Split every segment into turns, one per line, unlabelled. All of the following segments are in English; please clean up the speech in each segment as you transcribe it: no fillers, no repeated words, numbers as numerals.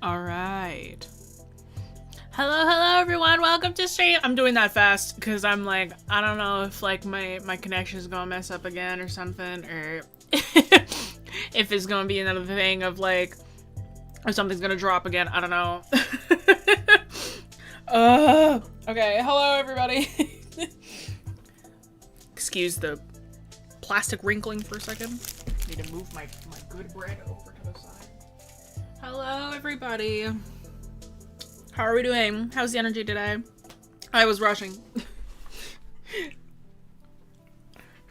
All right. Hello everyone. Welcome to stream. I'm doing that fast because I'm like, I don't know if like my connection is gonna mess up again or something, or if it's gonna be another thing of like, or something's gonna drop again. I don't know. Okay. Hello everybody. Excuse the plastic wrinkling for a second. Need to move my good bread over to the side. Hello everybody. How are we doing? How's the energy today? I was rushing.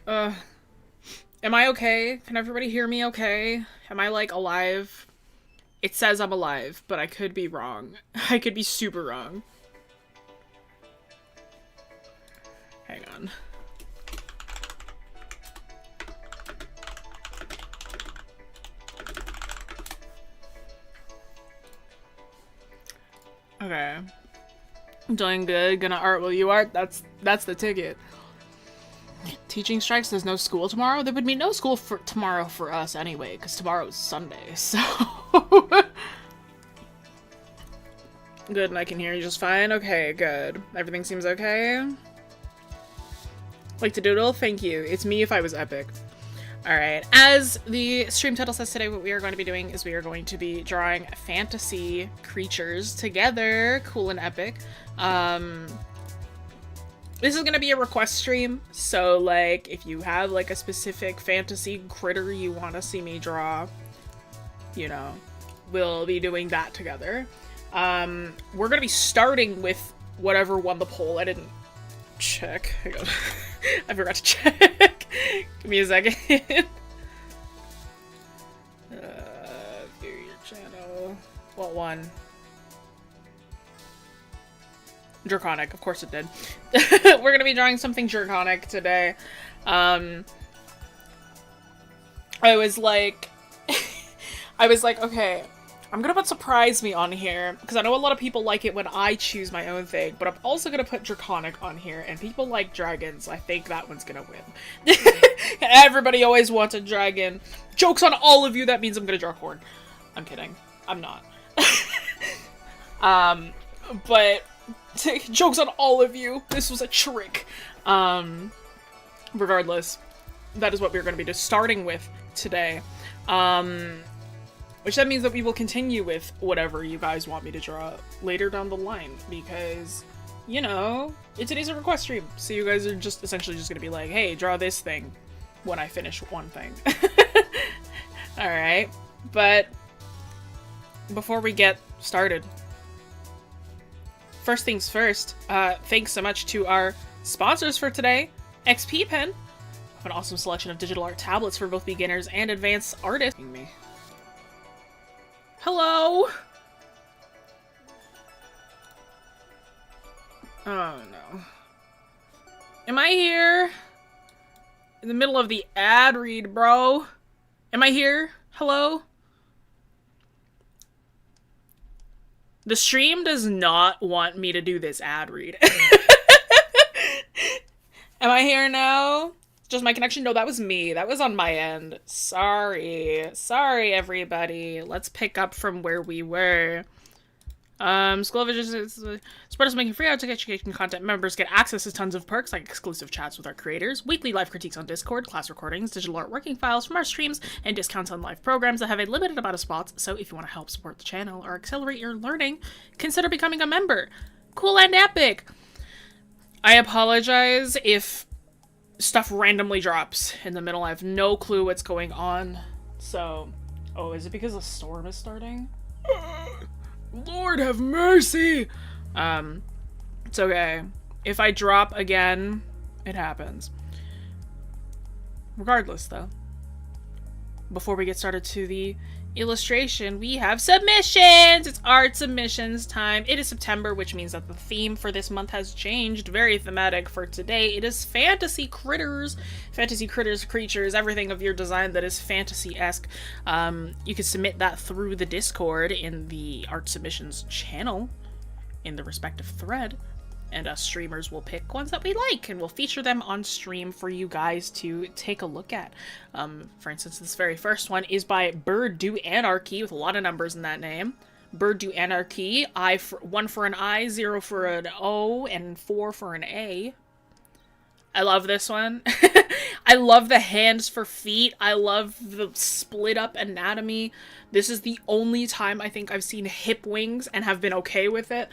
Am I okay? Can everybody hear me okay? Am I like alive? It says I'm alive, but I could be wrong. I could be super wrong. Hang on. Okay. I'm doing good. Gonna art while you art. That's the ticket. Teaching strikes. There's no school tomorrow. There would be no school for tomorrow for us anyway, because tomorrow is Sunday. So good, and I can hear you just fine. Okay, good. Everything seems okay. Like to doodle? Thank you. It's me if I was epic. Alright, as the stream title says today, what we are going to be doing is we are going to be drawing fantasy creatures together. Cool and epic. This is going to be a request stream, so like if you have like a specific fantasy critter you want to see me draw, you know, we'll be doing that together. We're going to be starting with whatever won the poll. I didn't check. Hang on. I forgot to check. Give me a second. View your channel. What one? Draconic. Of course it did. We're gonna be drawing something draconic today. I was like, okay, I'm gonna put surprise me on here, because I know a lot of people like it when I choose my own thing, but I'm also gonna put draconic on here, and people like dragons. I think that one's gonna win. Everybody always wants a dragon. Joke's on all of you, that means I'm gonna draw corn. I'm kidding. I'm not. But joke's on all of you. This was a trick. Regardless, that is what we're gonna be just starting with today. Which that means that we will continue with whatever you guys want me to draw later down the line, because, you know, today's a request stream, so you guys are just essentially just gonna be like, hey, draw this thing when I finish one thing. Alright, but before we get started, first things first, thanks so much to our sponsors for today, XP Pen, an awesome selection of digital art tablets for both beginners and advanced artists. Hello? Oh no. Am I here? In the middle of the ad read, bro. Am I here? Hello? The stream does not want me to do this ad read. Am I here now? Just my connection? No, that was me. That was on my end. Sorry. Sorry, everybody. Let's pick up from where we were. School of Visions, Spread is making free art education content. Members get access to tons of perks like exclusive chats with our creators, weekly live critiques on Discord, class recordings, digital art working files from our streams, and discounts on live programs that have a limited amount of spots. So if you want to help support the channel or accelerate your learning, consider becoming a member. Cool and epic. I apologize if stuff randomly drops in the middle. I have no clue what's going on. So, oh, is it because the storm is starting? Lord have mercy! It's okay. If I drop again, it happens. Regardless, though, before we get started to the illustration, we have submissions! It's art submissions time. It is September, which means that the theme for this month has changed. Very thematic for today. It is fantasy critters. Fantasy critters, creatures, everything of your design that is fantasy-esque. You can submit that through the Discord in the art submissions channel in the respective thread. And us streamers will pick ones that we like, and we'll feature them on stream for you guys to take a look at. For instance, this very first one is by Bird Do Anarchy, with a lot of numbers in that name. Bird do anarchy. 1 for an I, 0 for an O, and 4 for an A. I love this one. I love the hands for feet. I love the split up anatomy. This is the only time I think I've seen hip wings and have been okay with it.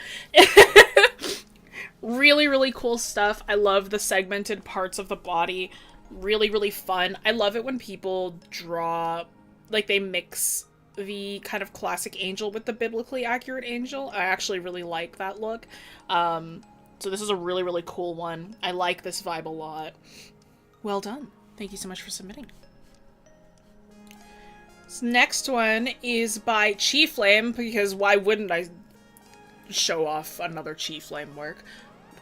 Really, really cool stuff. I love the segmented parts of the body. Really, really fun. I love it when people draw, like, they mix the kind of classic angel with the biblically accurate angel. I actually really like that look. So this is a really, really cool one. I like this vibe a lot. Well done. Thank you so much for submitting. This next one is by Chi Flame, because why wouldn't I show off another Chi Flame work?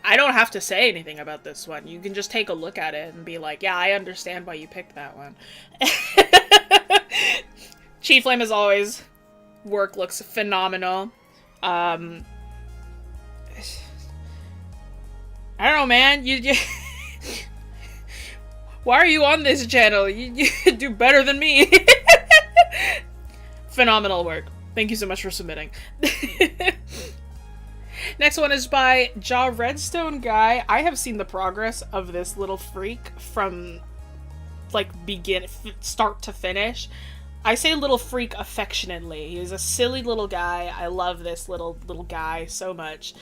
I don't have to say anything about this one. You can just take a look at it and be like, yeah, I understand why you picked that one. Chi Flame, as always, work looks phenomenal. I don't know, man. You why are you on this channel? You do better than me. Phenomenal work. Thank you so much for submitting. Next one is by Jaw Redstone Guy. I have seen the progress of this little freak from, like, start to finish. I say little freak affectionately. He's a silly little guy. I love this little guy so much.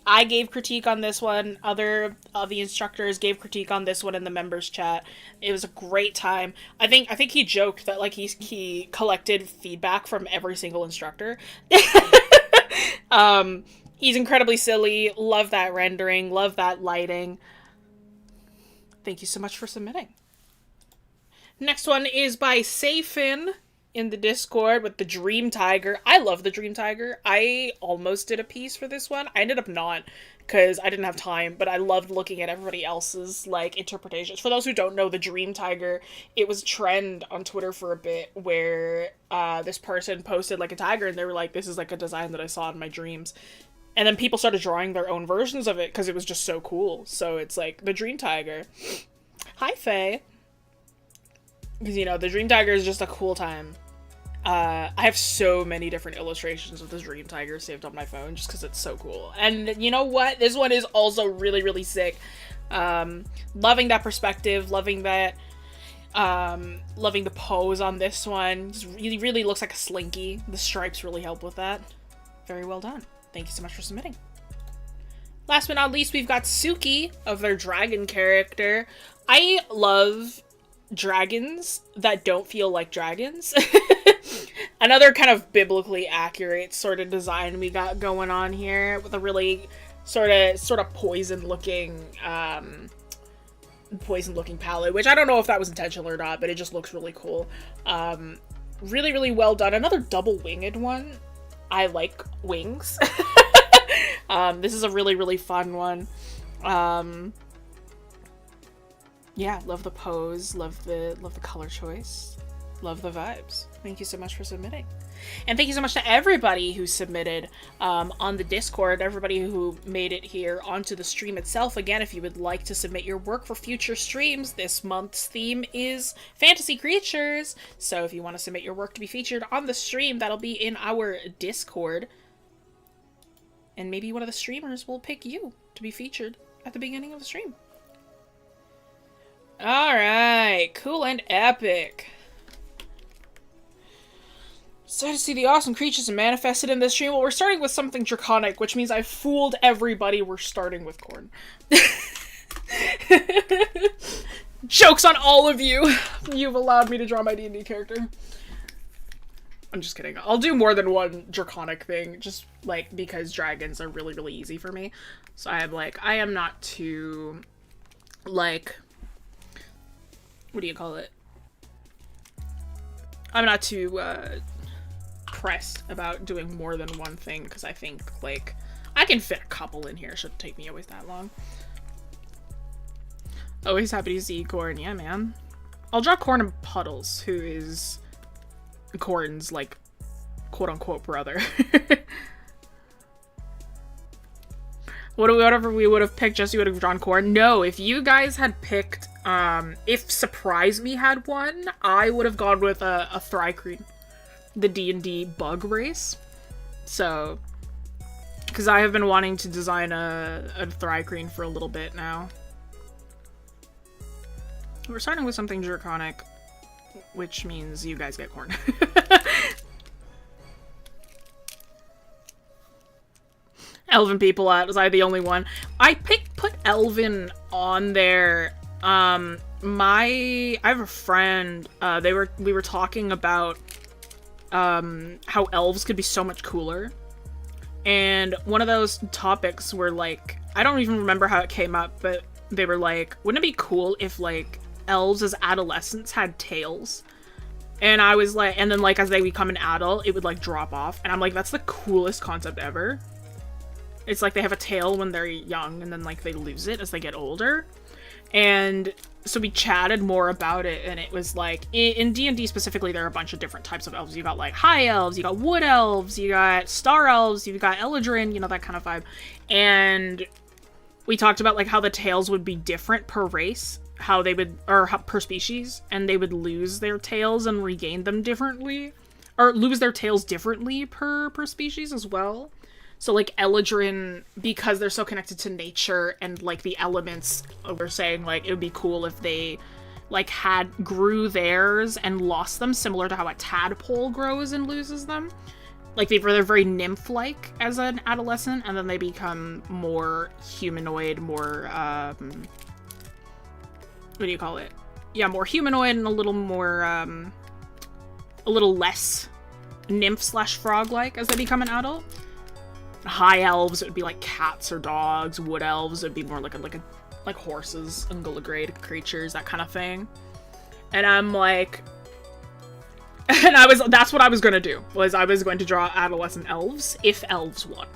I gave critique on this one. Other of the instructors gave critique on this one in the members chat. It was a great time. I think he joked that, like, he collected feedback from every single instructor. He's incredibly silly. Love that rendering. Love that lighting. Thank you so much for submitting. Next one is by Sayfin in the Discord with the Dream Tiger. I love the Dream Tiger. I almost did a piece for this one. I ended up not, because I didn't have time, but I loved looking at everybody else's, like, interpretations. For those who don't know, the Dream Tiger, it was a trend on Twitter for a bit where this person posted, like, a tiger, and they were like, this is, like, a design that I saw in my dreams. And then people started drawing their own versions of it because it was just so cool. So it's, like, the Dream Tiger. Hi, Faye. Because, you know, the Dream Tiger is just a cool time. I have so many different illustrations of this Dream Tiger saved on my phone just because it's so cool. And you know what? This one is also really, really sick. Loving that perspective, loving that, loving the pose on this one. Just really looks like a slinky. The stripes really help with that. Very well done. Thank you so much for submitting. Last but not least, we've got Suki of their dragon character. I love dragons that don't feel like dragons. Another kind of biblically accurate sort of design we got going on here with a really sort of poison looking palette, which I don't know if that was intentional or not, but it just looks really cool. Really well done. Another double winged one. I like wings. This is a really fun one. Yeah, love the pose, love the color choice, love the vibes. Thank you so much for submitting. And thank you so much to everybody who submitted on the Discord, everybody who made it here onto the stream itself. Again, if you would like to submit your work for future streams, this month's theme is fantasy creatures. So if you want to submit your work to be featured on the stream, that'll be in our Discord. And maybe one of the streamers will pick you to be featured at the beginning of the stream. Alright, cool and epic. So to see the awesome creatures manifested in this stream. Well, we're starting with something draconic, which means I fooled everybody. We're starting with corn. Joke's on all of you. You've allowed me to draw my D&D character. I'm just kidding. I'll do more than one draconic thing, just, like, because dragons are really easy for me. So I am not too, like, what do you call it? I'm not too, pressed about doing more than one thing, because I think, like, I can fit a couple in here. It shouldn't take me always that long. Always happy to see Corn. Yeah, man. I'll draw Corn and Puddles, who is Corn's, like, quote-unquote brother. Whatever we would have picked, Jesse would have drawn Corn. No, if you guys had picked, if Surprise Me had one, I would have gone with a Thrycreen. the D&D bug race. So, because I have been wanting to design a Thri-kreen for a little bit now. We're starting with something draconic, which means you guys get corn. Elven people at, was I the only one? I put Elven on there. I have a friend, we were talking about, how elves could be so much cooler. And one of those topics were like, I don't even remember how it came up, but they were like, wouldn't it be cool if like elves as adolescents had tails? And I was like, and then like as they become an adult, it would like drop off. And I'm like, that's the coolest concept ever. It's like they have a tail when they're young and then like they lose it as they get older. And so we chatted more about it, and it was like, in D&D specifically, there are a bunch of different types of elves. You got like high elves, you got wood elves, you got star elves, you've got Eladrin, you know, that kind of vibe. And we talked about like how the tails would be different per race, how they would, or per species, and they would lose their tails and regain them differently, or lose their tails differently per species as well. So, like, Eladrin, because they're so connected to nature and, like, the elements, we're saying, like, it would be cool if they, like, grew theirs and lost them, similar to how a tadpole grows and loses them. Like, they're very nymph-like as an adolescent, and then they become more humanoid, more, what do you call it? Yeah, more humanoid and a little more, a little less nymph/frog-like as they become an adult. High elves, it would be like cats or dogs. Wood elves, it would be more like horses and gulligrade creatures, that kind of thing. And I'm like, that's what I was gonna do, was I was going to draw adolescent elves, if elves won.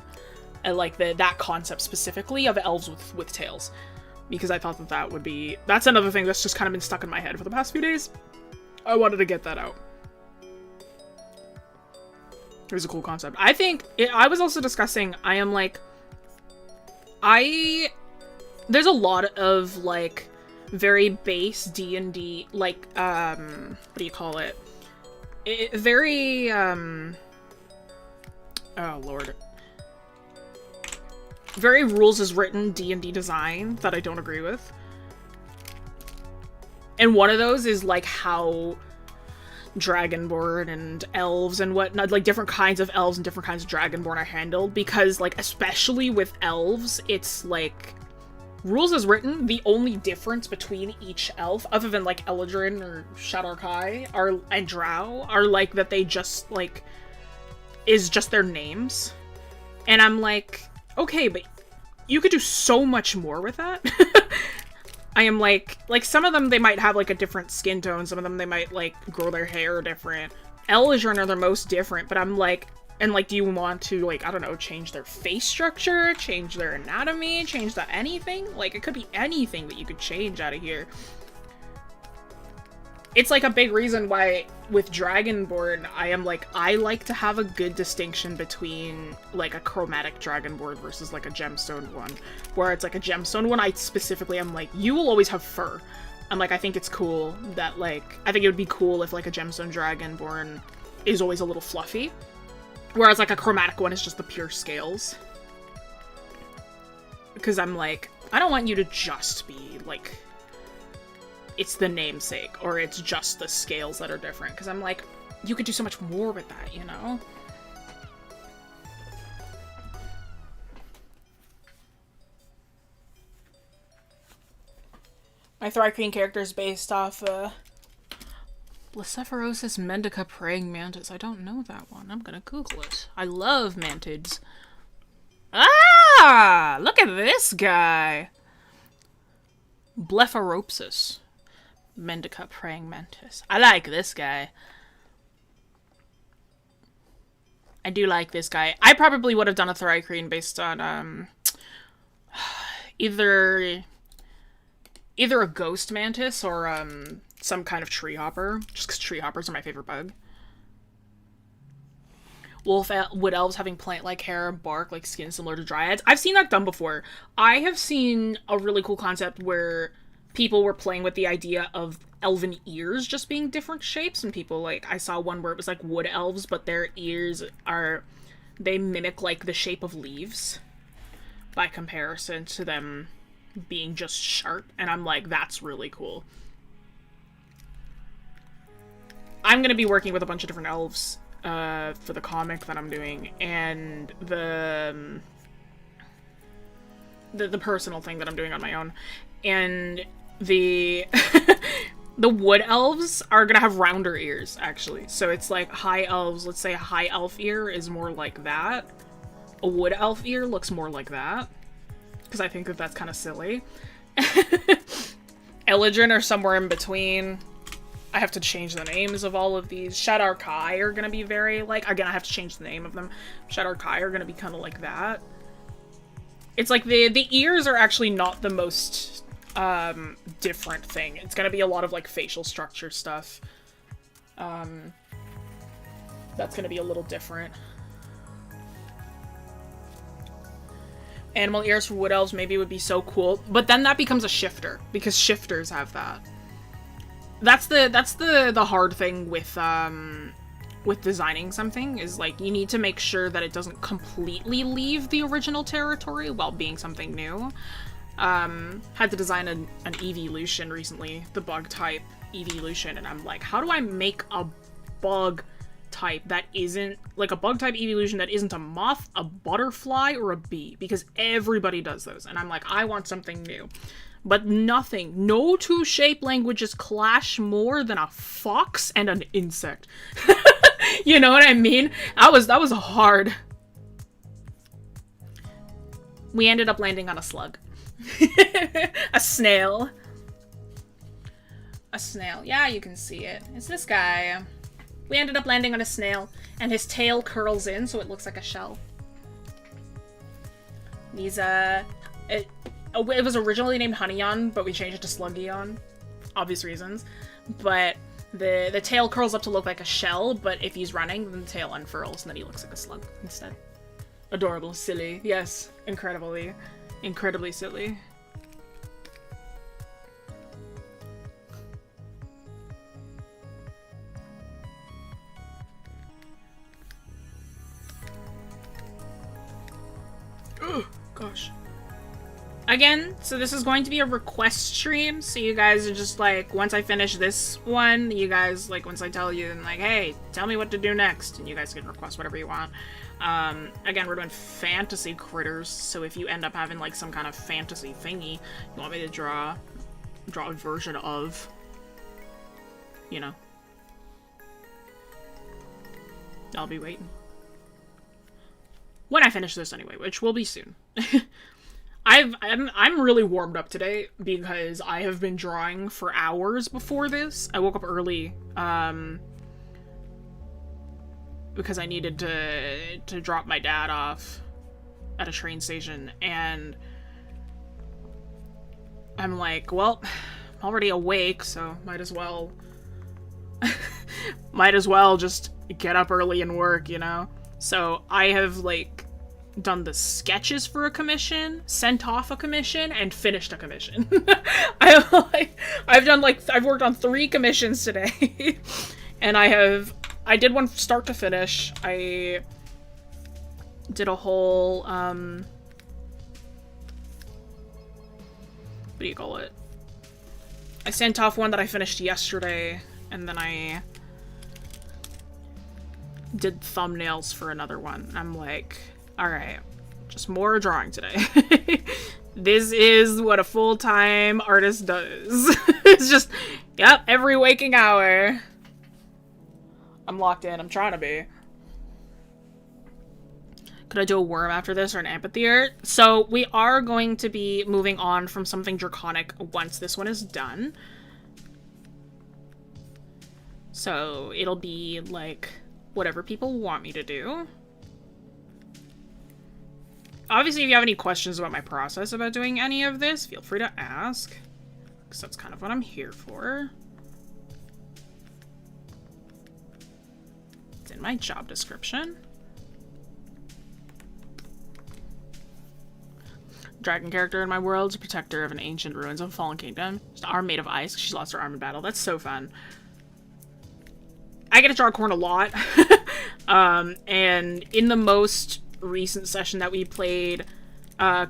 And like that concept specifically of elves with tails. Because I thought that would be, that's another thing that's just kind of been stuck in my head for the past few days. I wanted to get that out. It was a cool concept. I think, I was also discussing, there's a lot of, like, very base D&D, like, what do you call it? Very, oh lord. Very rules as written D&D design that I don't agree with. And one of those is, like, how Dragonborn and elves and whatnot, like different kinds of elves and different kinds of Dragonborn are handled, because like especially with elves, it's like rules as written, the only difference between each elf, other than like Eladrin or Shadar-kai and Drow, are like that they just like is just their names. And I'm like, okay, but you could do so much more with that. I am like some of them, they might have like a different skin tone. Some of them, they might like grow their hair different. Eladrin are the most different, but I'm like, and like, do you want to like, I don't know, change their face structure, change their anatomy, change anything? Like, it could be anything that you could change out of here. It's like a big reason why with Dragonborn, I like to have a good distinction between like a chromatic Dragonborn versus like a gemstone one. Where it's like a gemstone one, I specifically am like, you will always have fur. I'm like, I think it's cool that like, I think it would be cool if like a gemstone Dragonborn is always a little fluffy. Whereas like a chromatic one is just the pure scales. Because I'm like, I don't want you to just be like, it's the namesake, or it's just the scales that are different. Because I'm like, you could do so much more with that, you know? My Thri-kreen character is based off, Blessepharosis mendica praying mantis. I don't know that one. I'm gonna Google it. I love mantids. Ah! Look at this guy! Blepharopsis mendica praying mantis. I like this guy. I do like this guy. I probably would have done a Thri-kreen based on, either a ghost mantis or, some kind of tree hopper. Just because tree hoppers are my favorite bug. Wood elves having plant-like hair, bark, like skin similar to dryads. I've seen that done before. I have seen a really cool concept where people were playing with the idea of elven ears just being different shapes, and people, like, I saw one where it was like wood elves, but their ears they mimic like the shape of leaves by comparison to them being just sharp, and I'm like, that's really cool. I'm gonna be working with a bunch of different elves for the comic that I'm doing, and the personal thing that I'm doing on my own, and the the wood elves are gonna have rounder ears, actually. So it's like high elves, let's say a high elf ear is more like that. A wood elf ear looks more like that, because I think that that's kind of silly. Eladrin are somewhere in between. I have to change the names of all of these. Shadar Kai are gonna be very, like, again, I have to change the name of them. Shadar Kai are gonna be kind of like that. It's like the ears are actually not the most different thing. It's gonna be a lot of like facial structure stuff. That's gonna be a little different. Animal ears for wood elves maybe would be so cool, but then that becomes a shifter, because shifters have that. That's the hard thing with designing something, is like you need to make sure that it doesn't completely leave the original territory while being something new. Had to design an evolution recently, the bug type evolution, and I'm like, how do I make a bug type that isn't, like a bug type evolution that isn't a moth, a butterfly, or a bee? Because everybody does those, and I'm like, I want something new. But nothing, no two shape languages clash more than a fox and an insect. You know what I mean? That was hard. We ended up landing on a slug. A snail. A snail. Yeah, you can see it. It's this guy. We ended up landing on a snail, and his tail curls in so it looks like a shell. He's it was originally named Honeyyon, but we changed it to Sluggion. Obvious reasons. But the tail curls up to look like a shell, but if he's running, then the tail unfurls, and then he looks like a slug instead. Adorable. Silly. Yes. Incredibly silly. Oh, gosh. Again, so this is going to be a request stream, so you guys are just like, once I finish this one, you guys, like, once I tell you, and like, hey, tell me what to do next, and you guys can request whatever you want. Again, we're doing fantasy critters, so if you end up having, like, some kind of fantasy thingy you want me to draw a version of, you know, I'll be waiting. When I finish this anyway, which will be soon. I'm really warmed up today because I have been drawing for hours before this. I woke up early, because I needed to drop my dad off at a train station, and I'm like, well, I'm already awake, so might as well just get up early and work, you know? So I have, like, done the sketches for a commission, sent off a commission, and finished a commission. I've worked on 3 commissions today. And I did one start to finish. I did a whole, what do you call it? I sent off one that I finished yesterday, and then I did thumbnails for another one. I'm like, alright, just more drawing today. This is what a full-time artist does. It's just, yep, every waking hour. I'm locked in, I'm trying to be. Could I do a worm after this, or an amphitheater? So we are going to be moving on from something draconic once this one is done. So it'll be like whatever people want me to do. Obviously, if you have any questions about my process about doing any of this, feel free to ask, because that's kind of what I'm here for. It's in my job description. dragon character in my world, is a protector of an ancient ruins of a fallen kingdom. She's an arm made of ice. She lost her arm in battle. That's so fun. I get to draw Corn a lot. And in the most recent session that we played,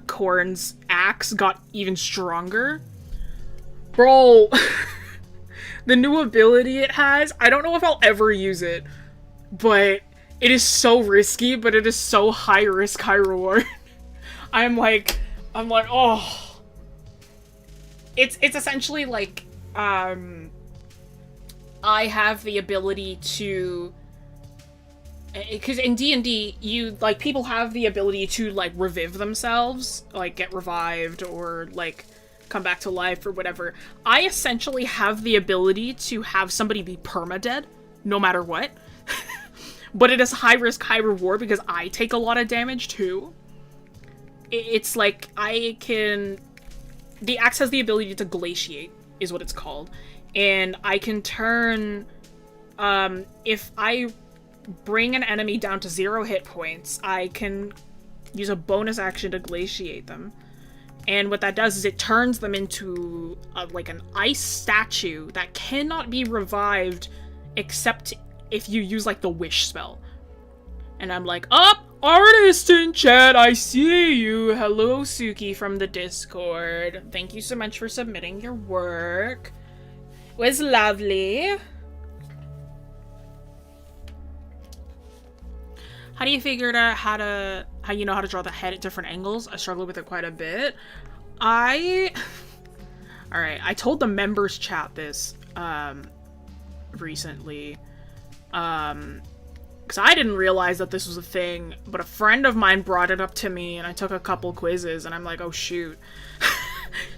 Corn's axe got even stronger. Bro, the new ability it has, I don't know if I'll ever use it, but it is so risky, but it is so high risk, high reward. I'm like, oh. It's essentially like, I have the ability to, because in D&D, you, like, people have the ability to, like, revive themselves, like, get revived, or, like, come back to life, or whatever. I essentially have the ability to have somebody be permadead, no matter what. But it is high risk, high reward, because I take a lot of damage, too. It's like, I can... The axe has the ability to glaciate, is what it's called. And I can turn... if I bring an enemy down to 0 hit points, I can use a bonus action to glaciate them. And what that does is it turns them into, like, an ice statue that cannot be revived except if you use, like, the wish spell. And I'm like, artist in chat, I see you. Hello, Suki from the Discord. Thank you so much for submitting your work. It was lovely. How do you figure out how you know how to draw the head at different angles? I struggled with it quite a bit. Alright, I told the members chat this, recently, because I didn't realize that this was a thing, but a friend of mine brought it up to me, and I took a couple quizzes, and I'm like, oh shoot.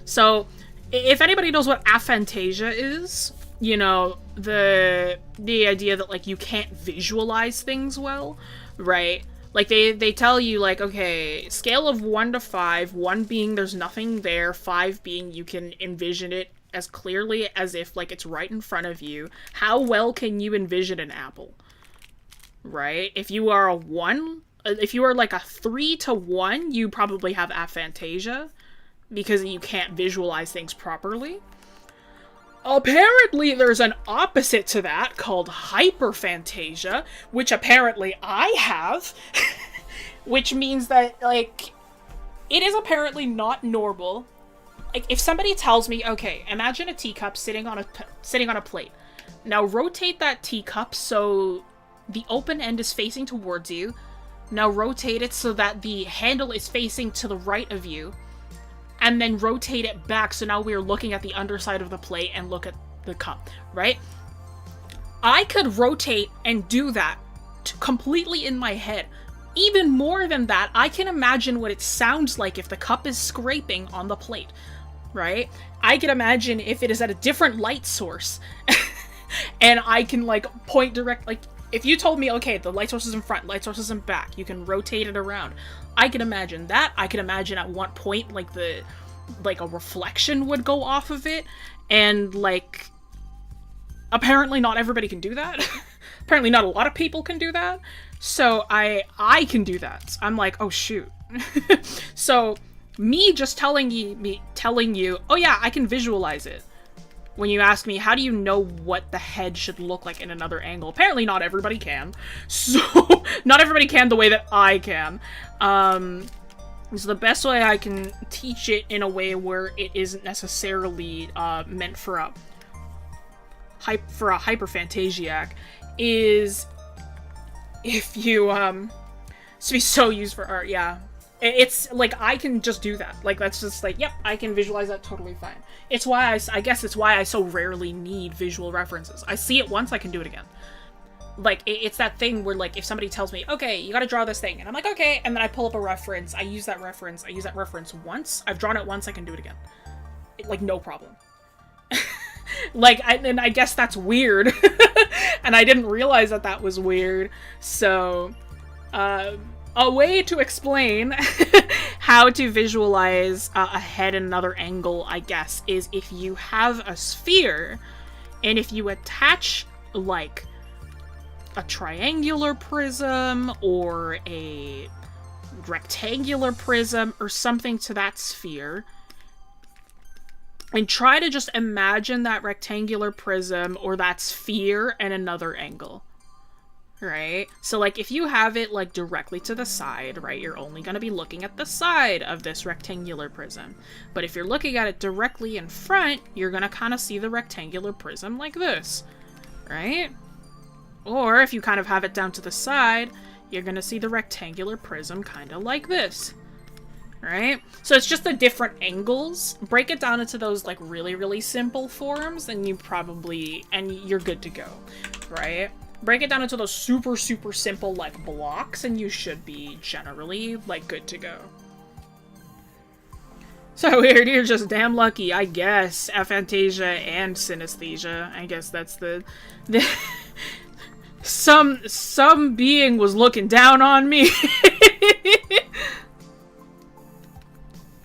So, if anybody knows what aphantasia is, you know, the idea that, like, you can't visualize things well, right? Like, they tell you, like, okay, scale of 1 to 5, 1 being there's nothing there, 5 being you can envision it as clearly as if, like, it's right in front of you. How well can you envision an apple? Right? If you are a 1, if you are, like, a 3 to 1, you probably have aphantasia, because you can't visualize things properly. Apparently, there's an opposite to that called hyperphantasia, which apparently I have, which means that, like, it is apparently not normal. Like, if somebody tells me, okay, imagine a teacup sitting on a plate. Now rotate that teacup so the open end is facing towards you. Now rotate it so that the handle is facing to the right of you. And then rotate it back, so now we're looking at the underside of the plate and look at the cup, right? I could rotate and do that completely in my head. Even more than that, I can imagine what it sounds like if the cup is scraping on the plate, right? I can imagine if it is at a different light source. And I can, like, point direct, like, if you told me, okay, the light source is in front, light source is in back, you can rotate it around. I can imagine that. I can imagine at one point, like, a reflection would go off of it. And, like, apparently not everybody can do that. Apparently not a lot of people can do that. So I can do that. I'm like, oh shoot. So me just telling you, oh yeah, I can visualize it. When you ask me, how do you know what the head should look like in another angle? Apparently not everybody can. So, not everybody can the way that I can. So the best way I can teach it in a way where it isn't necessarily meant for a hyperphantasiac is if you, to be so used for art, yeah. It's, like, I can just do that. Like, that's just, like, yep, I can visualize that totally fine. It's why I guess it's why I so rarely need visual references. I see it once, I can do it again. Like, it's that thing where, like, if somebody tells me, okay, you gotta draw this thing, and I'm like, okay, and then I pull up a reference, I use that reference once, I've drawn it once, I can do it again. Like, no problem. Like, and I guess that's weird. And I didn't realize that that was weird. So, a way to explain how to visualize a head in another angle, I guess, is if you have a sphere, and if you attach, like, a triangular prism, or a rectangular prism or something to that sphere. And try to just imagine that rectangular prism or that sphere in another angle. Right? So, like, if you have it, like, directly to the side, right, you're only going to be looking at the side of this rectangular prism. But if you're looking at it directly in front, you're going to kind of see the rectangular prism like this. Right? Or, if you kind of have it down to the side, you're going to see the rectangular prism kind of like this. Right? So it's just the different angles. Break it down into those, like, really, really simple forms, and you're good to go. Right? Break it down into those super, super simple, like, blocks, and you should be generally, like, good to go. So weird, you're just damn lucky, I guess. Aphantasia and synesthesia. I guess that's the some being was looking down on me.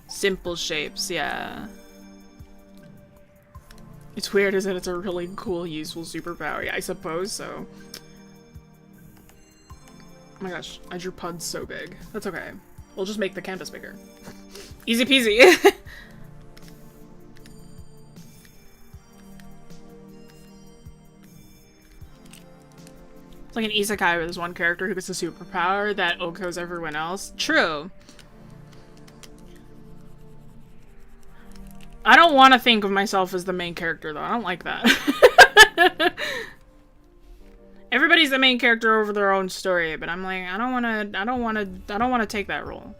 Simple shapes, yeah. It's weird, isn't it? It's a really cool, useful superpower. Yeah, I suppose so. Oh my gosh, I drew Puds so big. That's okay. We'll just make the canvas bigger. Easy peasy. It's like an isekai where there's one character who gets a superpower that okos everyone else. True. I don't want to think of myself as the main character, though. I don't like that. Everybody's the main character over their own story, but I'm like, I don't want to take that role.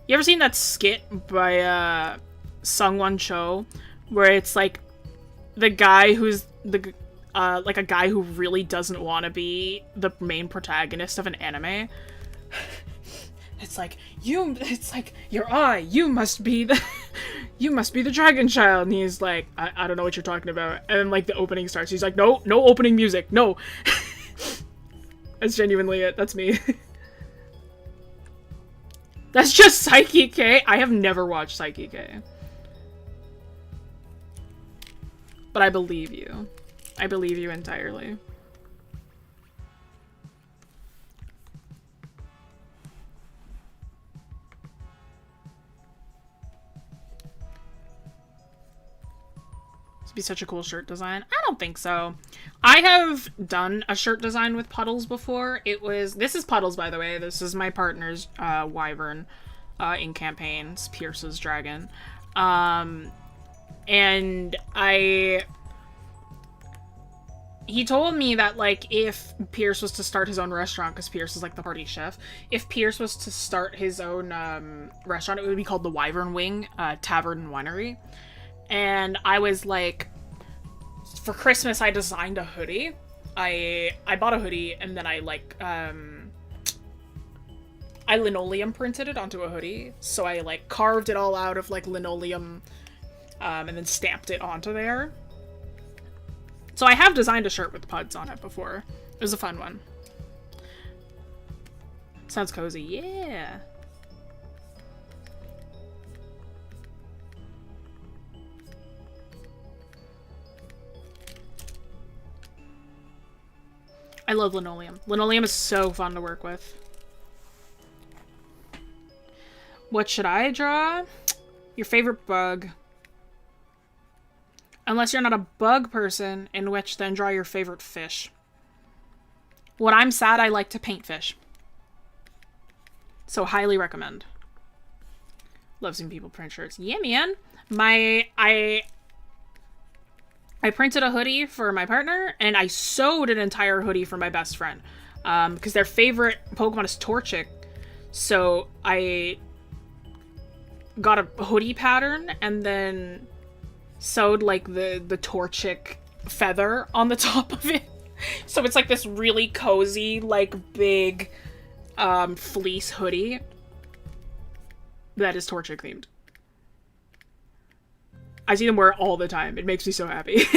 You ever seen that skit by Sungwon Cho, where it's like the guy who's like a guy who really doesn't want to be the main protagonist of an anime? It's like, your eye, you must be the dragon child. And he's like, I don't know what you're talking about. And then, like, the opening starts. He's like, no opening music, no. That's genuinely it. That's me. That's just Psyche K. I have never watched Psyche K. But I believe you. I believe you entirely. Be such a cool shirt design. I don't think so. I have done a shirt design with Puddles before. This is Puddles, by the way. This is my partner's wyvern in campaigns, Pierce's dragon. And he told me that, like, if Pierce was to start his own restaurant, because Pierce is, like, the party chef, if Pierce was to start his own restaurant, it would be called the Wyvern Wing Tavern and Winery. And I was like, for Christmas, I designed a hoodie. I bought a hoodie, and then I, like, I linoleum printed it onto a hoodie. So I, like, carved it all out of, like, linoleum, and then stamped it onto there. So I have designed a shirt with Puds on it before. It was a fun one. Sounds cozy. Yeah. I love linoleum. Linoleum is so fun to work with. What should I draw? Your favorite bug. Unless you're not a bug person, in which then draw your favorite fish. When I'm sad, I like to paint fish. So highly recommend. Love seeing people print shirts. Yeah, man. I printed a hoodie for my partner, and I sewed an entire hoodie for my best friend. Because their favorite Pokemon is Torchic. So I got a hoodie pattern, and then sewed, like, the Torchic feather on the top of it. So it's, like, this really cozy, like, big fleece hoodie that is Torchic themed. I see them wear it all the time. It makes me so happy. If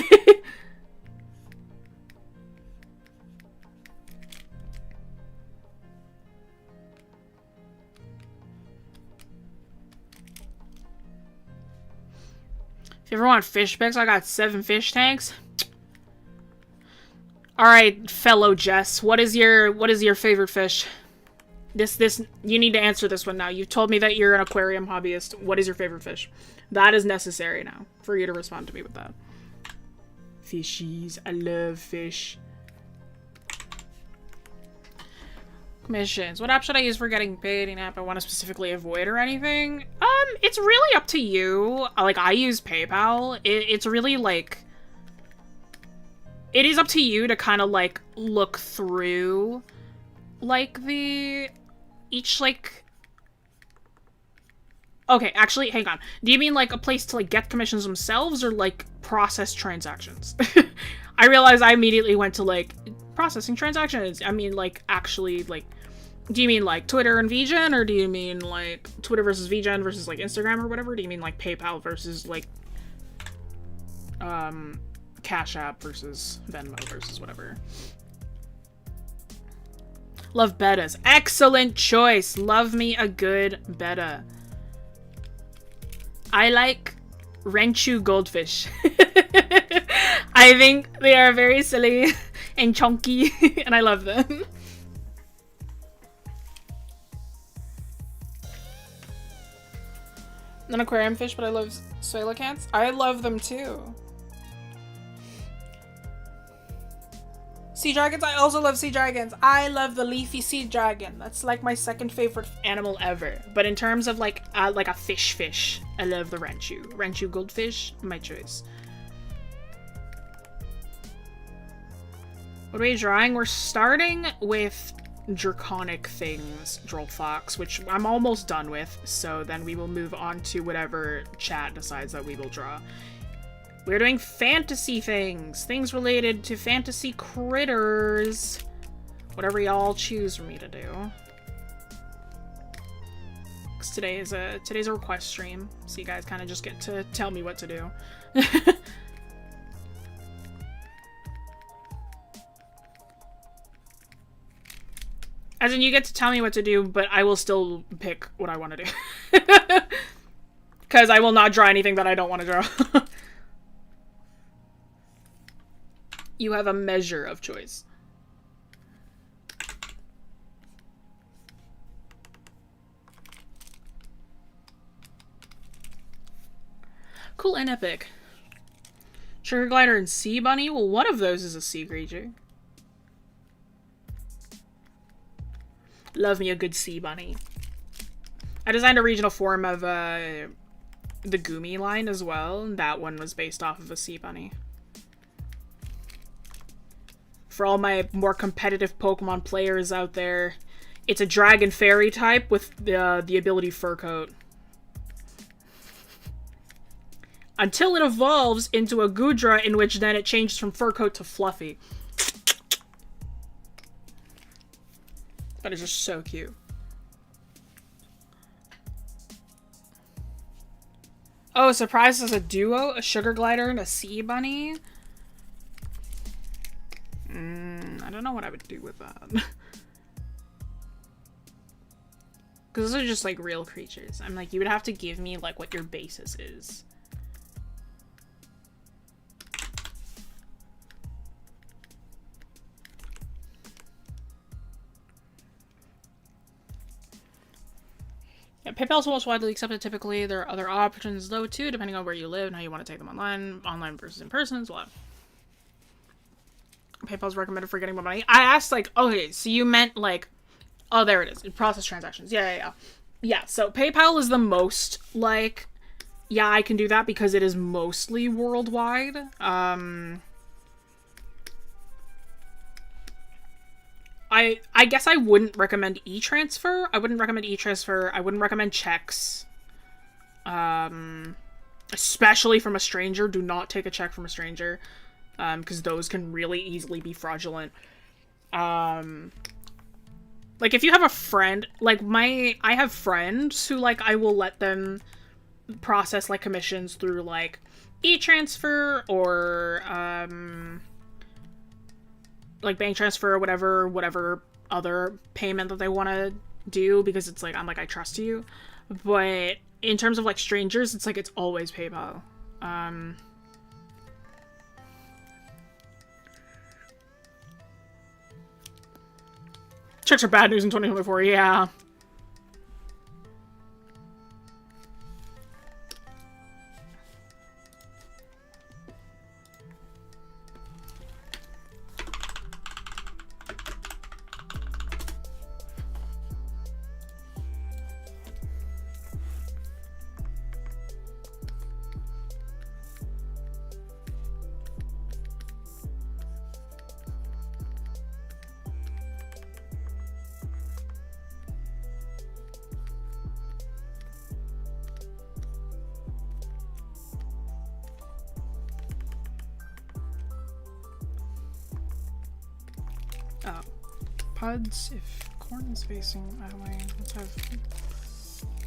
you ever want fish pics, I got 7 fish tanks. Alright, fellow Jess, what is your favorite fish? This, you need to answer this one now. You've told me that you're an aquarium hobbyist. What is your favorite fish? That is necessary now for you to respond to me with that. Fishies. I love fish. Commissions. What app should I use for getting paid? Any app I want to specifically avoid or anything? It's really up to you. Like, I use PayPal. It's really, like... It is up to you to kind of, like, look through, like, each, like... Okay, actually, hang on. Do you mean, like, a place to, like, get commissions themselves or, like, process transactions? I realized I immediately went to, like, processing transactions. I mean, like, actually, like... Do you mean, like, Twitter and VGen, or do you mean, like, Twitter versus VGen versus, like, Instagram or whatever? Do you mean, like, PayPal versus, like, Cash App versus Venmo versus whatever? Love betas. Excellent choice! Love me a good beta. I like Renchu goldfish. I think they are very silly and chunky, and I love them. An aquarium fish, but I love coelacanths. I love them too. Sea dragons, I also love sea dragons. I love the leafy sea dragon. That's like my second favorite animal ever. But in terms of like a fish, I love the Renchu. Renchu goldfish, my choice. What are we drawing? We're starting with Draconic Things, Droll Fox, which I'm almost done with, so then we will move on to whatever chat decides that we will draw. We're doing fantasy things. Things related to fantasy critters. Whatever y'all choose for me to do. Because today's a request stream, so you guys kind of just get to tell me what to do. As in, you get to tell me what to do, but I will still pick what I want to do. Because I will not draw anything that I don't want to draw. You have a measure of choice. Cool and epic. Sugar glider and sea bunny? Well, one of those is a sea creature. Love me a good sea bunny. I designed a regional form of the Gumi line as well. And that one was based off of a sea bunny. For all my more competitive Pokemon players out there, it's a dragon fairy type with the ability Fur Coat. Until it evolves into a Goodra, in which then it changes from Fur Coat to Fluffy. That is just so cute. Oh, surprised as a duo? A sugar glider and a sea bunny? I don't know what I would do with that. Because those are just, like, real creatures. I'm like, you would have to give me, like, what your basis is. Yeah, PayPal is most widely accepted typically. There are other options, though, too, depending on where you live and how you want to take them online. Online versus in person as well. PayPal's recommended for getting more money. I asked, like, okay, so you meant, like, oh, there it is. Process transactions. Yeah. Yeah, so PayPal is the most, like, yeah, I can do that because it is mostly worldwide. I guess I wouldn't recommend e-transfer. I wouldn't recommend e-transfer. I wouldn't recommend checks. Especially from a stranger. Do not take a check from a stranger. Because those can really easily be fraudulent. Like, if you have a friend, like, I have friends who, like, I will let them process, like, commissions through, like, e-transfer or, like, bank transfer or whatever other payment that they want to do, because it's like, I'm like, I trust you. But in terms of, like, strangers, it's like, it's always PayPal. Checks are bad news in 2024, yeah. Puds, if corn is facing that way, let's have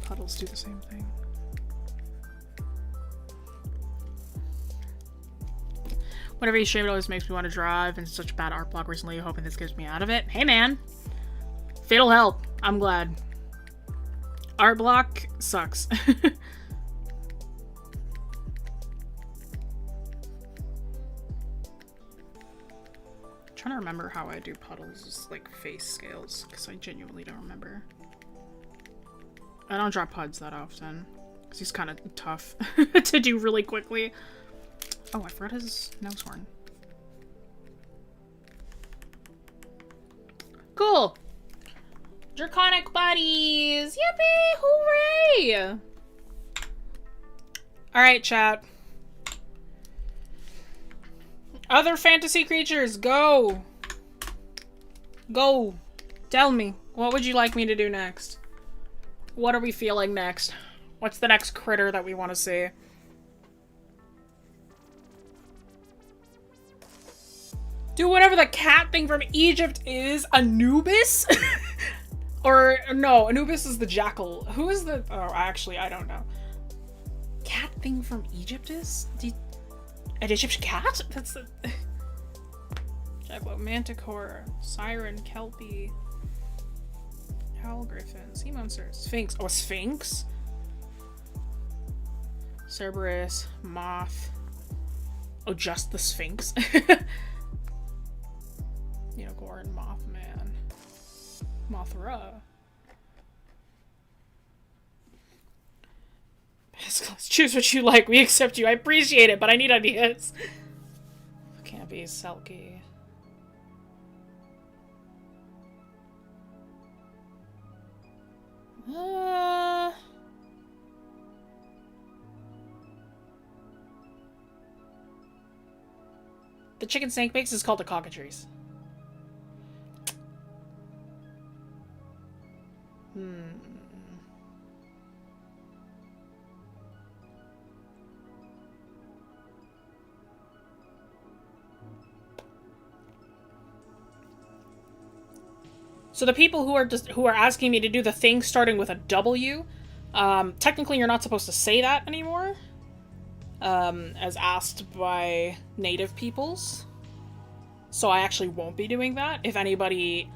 puddles do the same thing. Whatever you stream, it always makes me want to drive, and such a bad art block recently, hoping this gets me out of it. Hey man! Fatal help. I'm glad. Art block sucks. Trying to remember how I do puddles, like face scales, because I genuinely don't remember. I don't draw puds that often, because he's kind of tough to do really quickly. Oh, I forgot his nose horn. Cool! Draconic buddies! Yippee! Hooray! Alright, chat. Other fantasy creatures, go! Go! Tell me, what would you like me to do next? What are we feeling next? What's the next critter that we want to see? Do whatever the cat thing from Egypt is. Anubis? Or, no, Anubis is the jackal. Who is the... Oh, actually, I don't know. Cat thing from Egypt is? An Egyptian cat? That's the... Jackalope, Manticore, Siren, Kelpie, Owl, Griffin, Sea Monster, Sphinx. Oh, a Sphinx? Cerberus, Moth. Oh, just the Sphinx? Unicorn, Mothman, Mothra. Choose what you like. We accept you. I appreciate it, but I need ideas. Can't be Selkie. The chicken snake mix is called the cockatrice. So the people who are asking me to do the thing starting with a W, technically you're not supposed to say that anymore, as asked by native peoples. So I actually won't be doing that. If anybody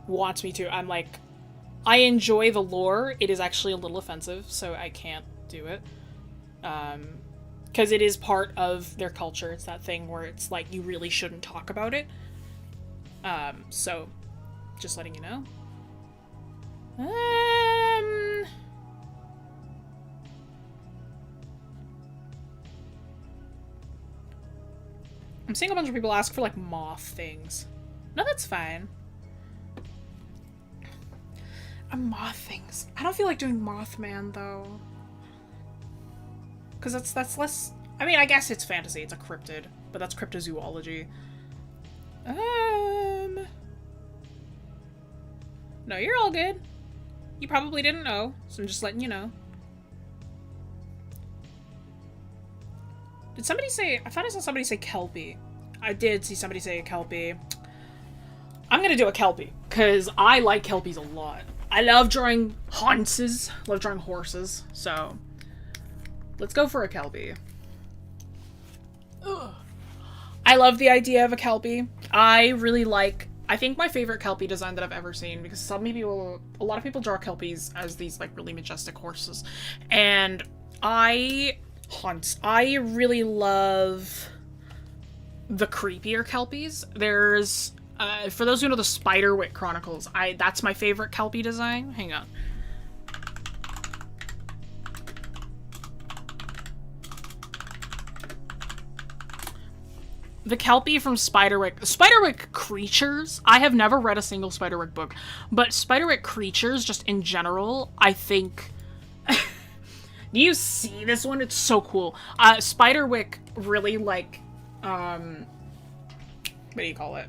wants me to, I'm like, I enjoy the lore. It is actually a little offensive, so I can't do it. Because it is part of their culture. It's that thing where it's like, you really shouldn't talk about it. So... just letting you know. I'm seeing a bunch of people ask for, like, moth things. No, that's fine. Moth things. I don't feel like doing Mothman, though. Because that's less... I mean, I guess it's fantasy. It's a cryptid. But that's cryptozoology. No, you're all good. You probably didn't know, so I'm just letting you know. Did somebody say... I thought I saw somebody say Kelpie. I did see somebody say a Kelpie. I'm gonna do a Kelpie, because I like Kelpies a lot. I love drawing horses. Love drawing horses, so... let's go for a Kelpie. Ugh. I love the idea of a Kelpie. I really like... I think my favorite Kelpie design that I've ever seen, because a lot of people draw Kelpies as these, like, really majestic horses. And I really love the creepier Kelpies. There's For those who know the Spiderwick Chronicles, that's my favorite Kelpie design. Hang on. The Kelpie from Spiderwick creatures, I have never read a single Spiderwick book, but Spiderwick creatures, just in general, I think... Do you see this one? It's so cool. Spiderwick really, like, what do you call it?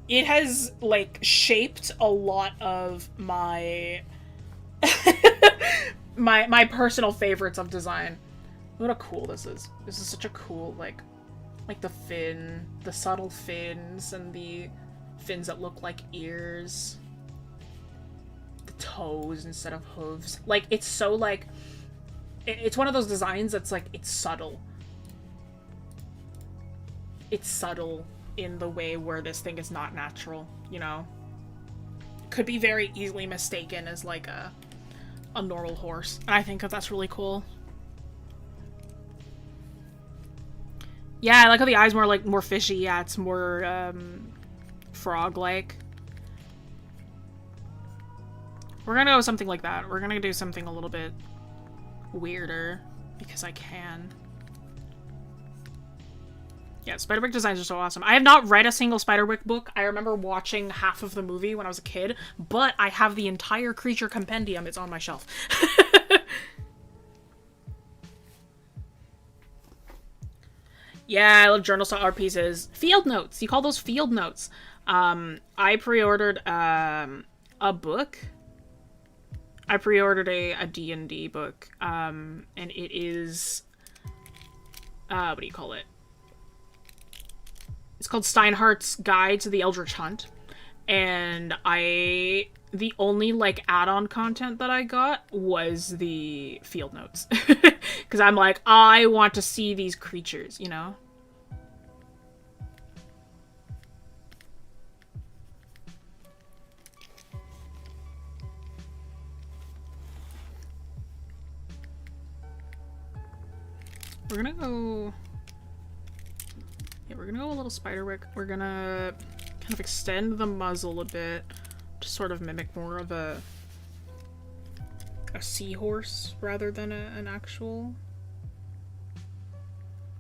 It has, like, shaped a lot of my... my personal favorites of design. Look how cool this is. This is such a cool, like the fin, the subtle fins, and the fins that look like ears. The toes instead of hooves. Like, it's so, like, it's one of those designs that's, like, it's subtle. It's subtle in the way where this thing is not natural, you know? Could be very easily mistaken as, like, a normal horse. And I think that that's really cool. Yeah, I like how the eye's more fishy. Yeah, it's more, frog-like. We're gonna go with something like that. We're gonna do something a little bit weirder, because I can. Yeah, Spiderwick designs are so awesome. I have not read a single Spiderwick book. I remember watching half of the movie when I was a kid, but I have the entire creature compendium. It's on my shelf. Yeah, I love journal style art pieces. Field notes. You call those field notes. I pre-ordered a book. I pre-ordered a D&D book. And it is what do you call it? It's called Steinhardt's Guide to the Eldritch Hunt. And the only, like, add-on content that I got was the field notes. Because I'm like, I want to see these creatures, you know? We're gonna go... Yeah, we're gonna go a little Spiderwick. We're gonna kind of extend the muzzle a bit to sort of mimic more of a seahorse rather than an actual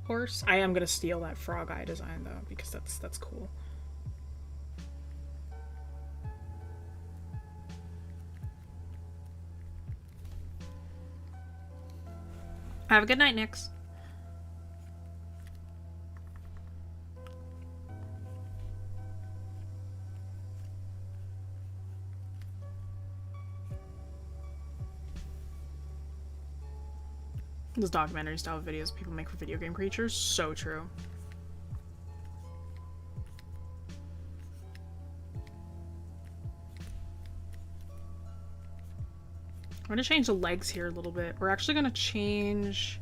horse. I am gonna steal that frog eye design though, because that's cool. Have a good night, Nix. Those documentary style videos people make for video game creatures, so true. I'm gonna change the legs here a little bit. We're actually gonna change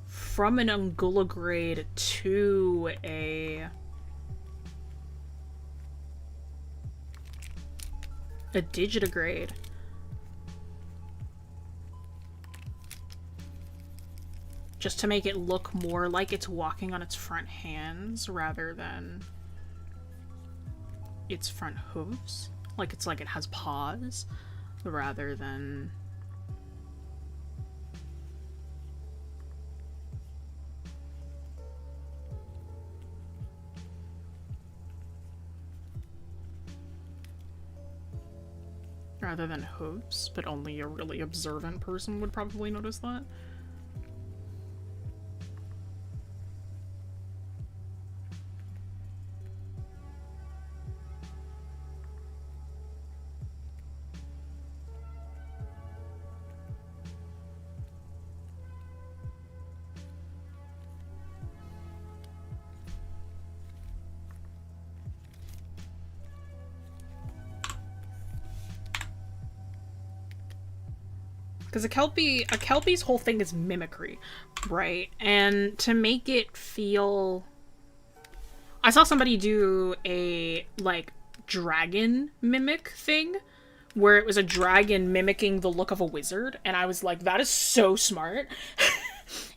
from an Ungulagrade to a Digitigrade. Just to make it look more like it's walking on its front hands rather than its front hooves. Like it's like it has paws rather than... rather than hooves, but only a really observant person would probably notice that. Because a Kelpie's whole thing is mimicry, right? And to make it feel... I saw somebody do a, like, dragon mimic thing, where it was a dragon mimicking the look of a wizard, and I was like, that is so smart.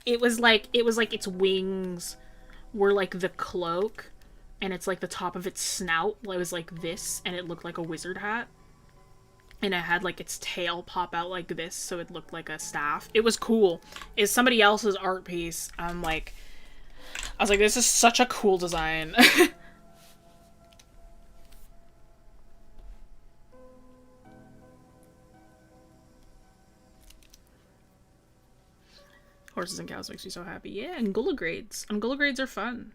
It was like its wings were like the cloak, and it's like the top of its snout was like this, and it looked like a wizard hat. And it had like its tail pop out like this, so it looked like a staff. It was cool. It's somebody else's art piece. I was like, this is such a cool design. Horses and cows makes me so happy. Yeah, and Gulligrades. And Gulligrades are fun.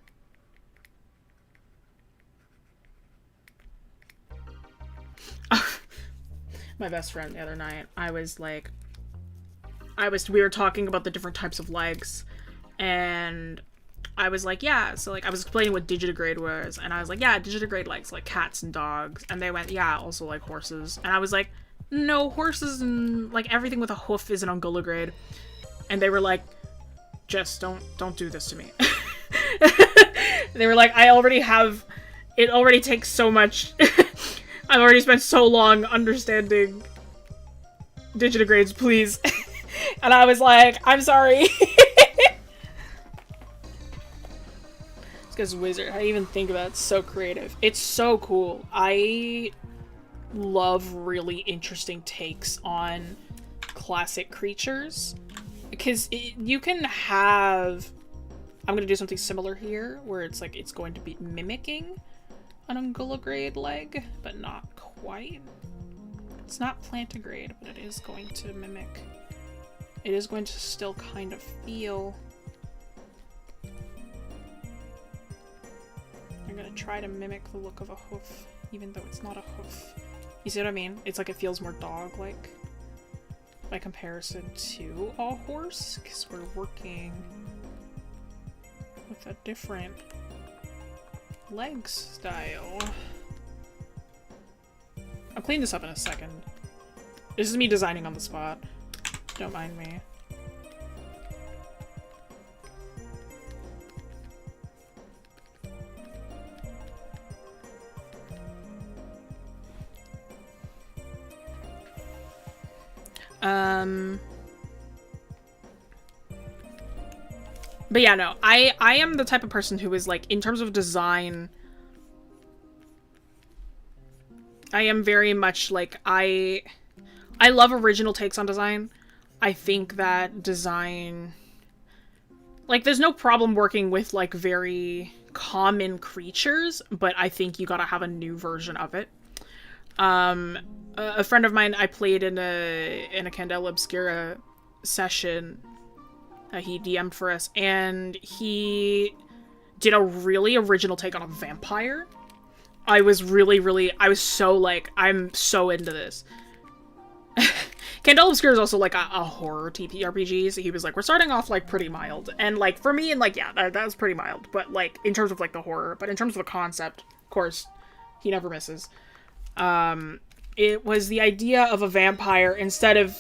My best friend the other night, we were talking about the different types of legs, and I was like, yeah, so like I was explaining what digitigrade was, and I was like, yeah, digitigrade legs, like cats and dogs, and they went, yeah, also like horses, and I was like, no, horses and like everything with a hoof isn't on Gulligrade, and they were like, Jess, don't do this to me. They were like, it already takes so much. I've already spent so long understanding digitigrades, please. And I was like, I'm sorry. This guy's wizard. How do you even think of that? It's so creative. It's so cool. I love really interesting takes on classic creatures. Because you can have... I'm going to do something similar here, where it's like it's going to be mimicking an ungulagrade leg, but not quite. It's not plantigrade, but it is going to mimic. It is going to still kind of feel. I'm gonna try to mimic the look of a hoof, even though it's not a hoof. You see what I mean? It's like it feels more dog-like by comparison to a horse, because we're working with a different leg style. I'll clean this up in a second. This is me designing on the spot. Don't mind me. But yeah, no, I am the type of person who is like, in terms of design, I am very much like, I love original takes on design. I think that design, like, there's no problem working with like very common creatures, but I think you gotta have a new version of it. A friend of mine, I played in a Candela Obscura session. He DM'd for us, and he did a really original take on a vampire. I was so like, I'm so into this. Candela Obscura is also like a horror TTRPG, so he was like, we're starting off like pretty mild. And like, for me, and like, yeah, that was pretty mild. But like, in terms of like the horror, but in terms of the concept, of course, he never misses. It was the idea of a vampire instead of...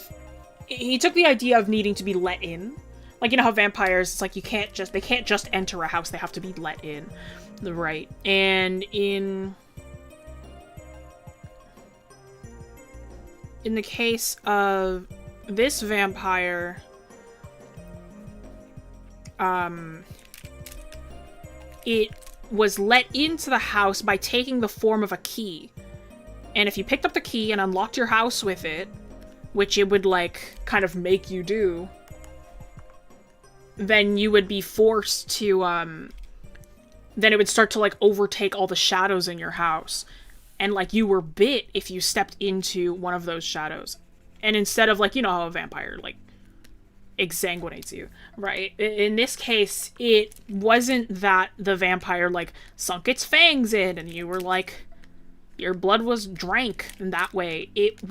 He took the idea of needing to be let in. Like, you know how vampires, it's like they can't just enter a house, they have to be let in. Right. And in the case of this vampire, it was let into the house by taking the form of a key. And if you picked up the key and unlocked your house with it, which it would, like, kind of make you do, then you would be forced to, then it would start to, like, overtake all the shadows in your house. And, like, you were bit if you stepped into one of those shadows. And instead of, like, you know how a vampire, like, exsanguinates you, right? In this case, it wasn't that the vampire, like, sunk its fangs in and you were, like... Your blood was drank in that way. It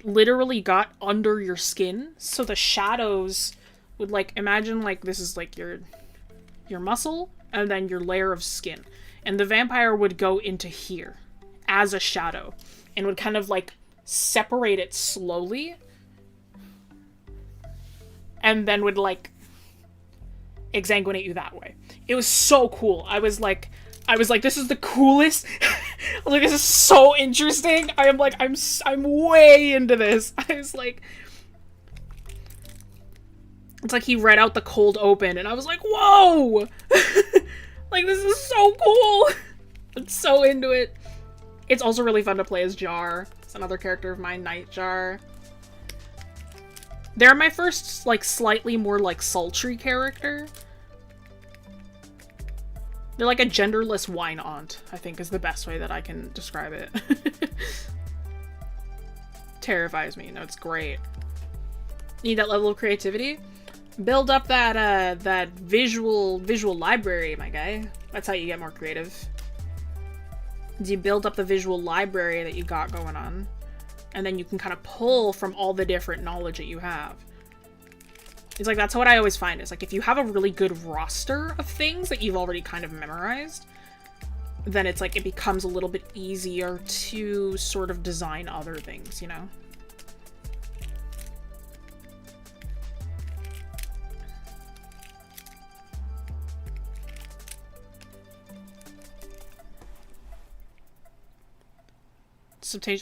literally got under your skin, so the shadows would, like, imagine, like, this is, like, your muscle, and then your layer of skin. And the vampire would go into here, as a shadow, and would kind of, like, separate it slowly, and then would, like, exsanguinate you that way. It was so cool. I was like, this is the coolest. I was like, this is so interesting. I'm way into this. I was like, it's like he read out the cold open, and I was like, whoa! Like, this is so cool. I'm so into it. It's also really fun to play as Jar. It's another character of mine, Nightjar. They're my first, like, slightly more, like, sultry character. They're like a genderless wine aunt, I think is the best way that I can describe it. Terrifies me. No, it's great. Need that level of creativity? Build up that, that visual library, my guy. That's how you get more creative. You build up the visual library that you got going on, and then you can kind of pull from all the different knowledge that you have. It's like, that's what I always find, is like, if you have a really good roster of things that you've already kind of memorized, then it's like, it becomes a little bit easier to sort of design other things, you know?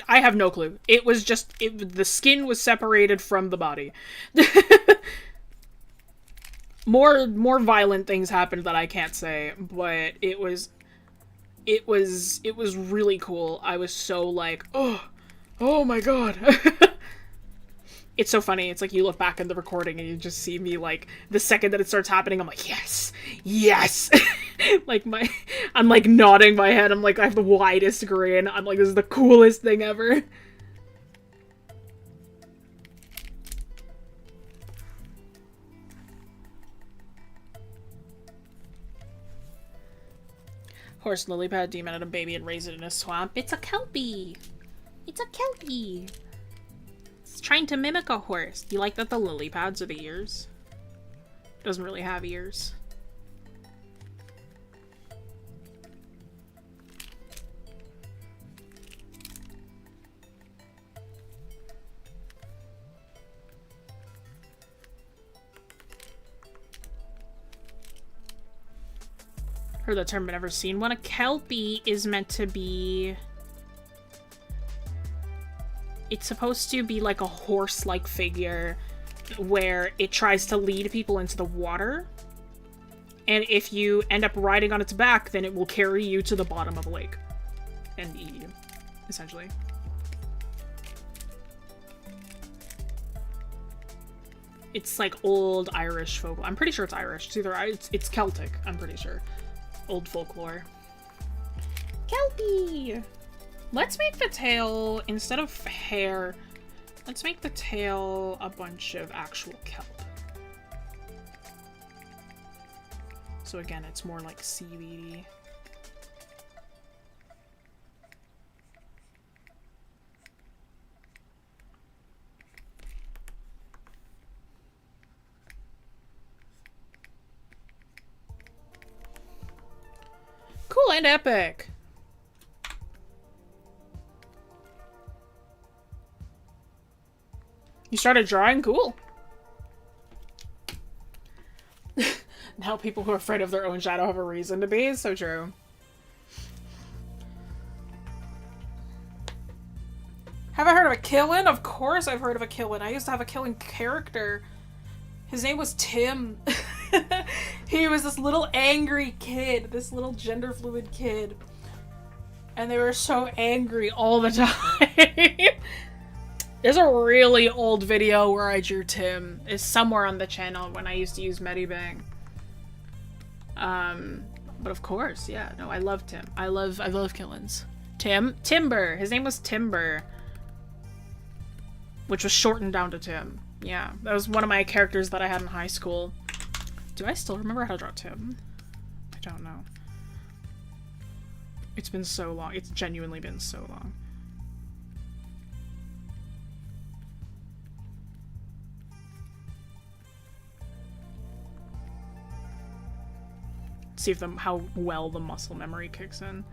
I have no clue. It was just, the skin was separated from the body. More violent things happened that I can't say, but it was really cool. I was so like, oh my god. It's so funny. It's like you look back in the recording and you just see me, like, the second that it starts happening, I'm like, yes, yes. Like, I'm like nodding my head. I'm like, I have the widest grin. I'm like, this is the coolest thing ever. Horse, lily pad, demon, and a baby and raise it in a swamp. It's a Kelpie. It's a Kelpie. It's trying to mimic a horse. Do you like that the lily pads are the ears? It doesn't really have ears. Heard that term but never seen one. A Kelpie is meant to be... It's supposed to be like a horse-like figure where it tries to lead people into the water. And if you end up riding on its back, then it will carry you to the bottom of a lake and eat you, essentially. It's like old Irish folk. I'm pretty sure it's Irish. It's either it's Celtic, I'm pretty sure. Old folklore. Kelpie! Let's make the tail, instead of hair, let's make the tail a bunch of actual kelp. So again, it's more like seaweedy. Cool and epic! You started drawing? Cool. Now people who are afraid of their own shadow have a reason to be. So true. Have I heard of a Killin? Of course I've heard of a Killin. I used to have a Killin character. His name was Tim. He was this little angry kid. This little gender fluid kid. And they were so angry all the time. There's a really old video where I drew Tim. It's somewhere on the channel when I used to use Medibang. But of course, yeah. No, I love Tim. I love Killins. Timber. His name was Timber. Which was shortened down to Tim. Yeah, that was one of my characters that I had in high school. Do I still remember how to draw Tim? I don't know. It's been so long. It's genuinely been so long. See if how well the muscle memory kicks in.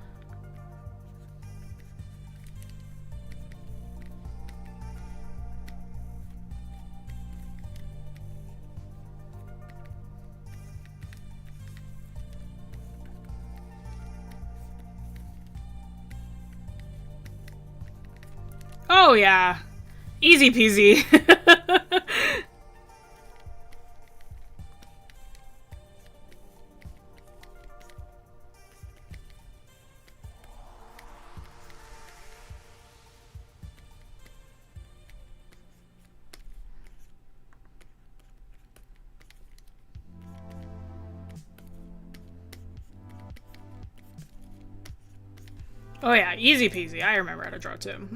Oh yeah, easy peasy. Oh yeah, easy peasy. I remember how to draw too.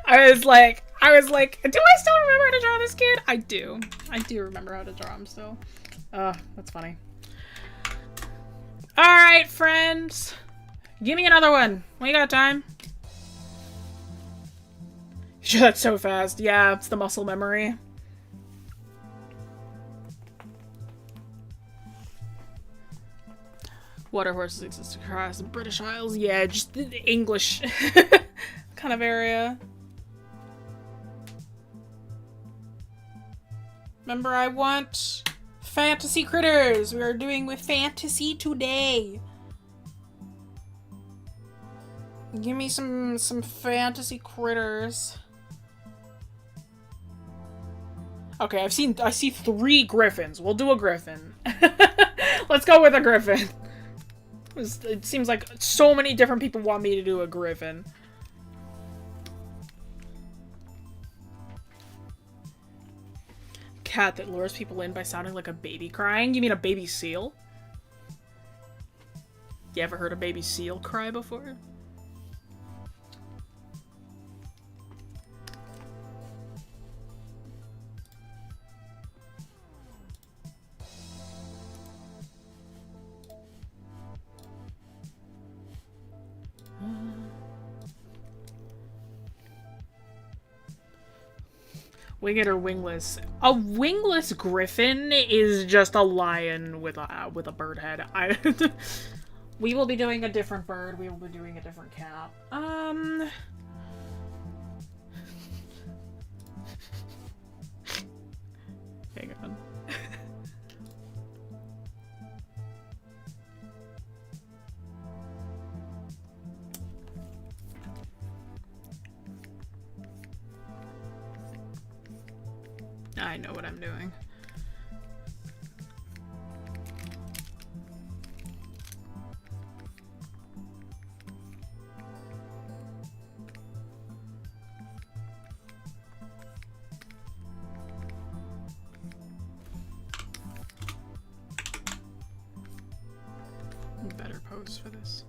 I was like, do I still remember how to draw this kid? I do. I do remember how to draw him still. That's funny. Alright, friends. Give me another one. We got time. That's so fast. Yeah, it's the muscle memory. Water horses exist across the British Isles. Yeah, just the English kind of area. Remember, I want fantasy critters. We are doing with fantasy today. Give me some fantasy critters. Okay, I see 3 griffins. We'll do a griffin. Let's go with a griffin. It seems like so many different people want me to do a griffin. Cat that lures people in by sounding like a baby crying? You mean a baby seal? You ever heard a baby seal cry before? Winged or wingless? A wingless griffin is just a lion with a bird head. We will be doing a different bird. We will be doing a different cat. Hang on. I know what I'm doing. Better pose for this.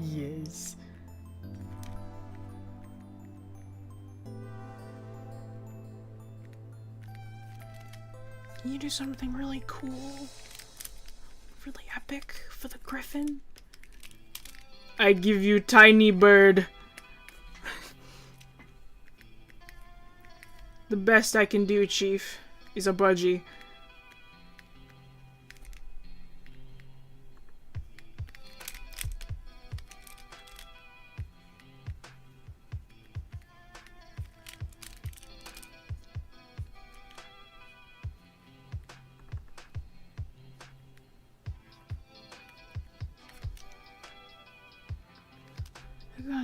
Yes. Can you do something really cool? Really epic for the griffin? I give you tiny bird. The best I can do, Chief, is a budgie.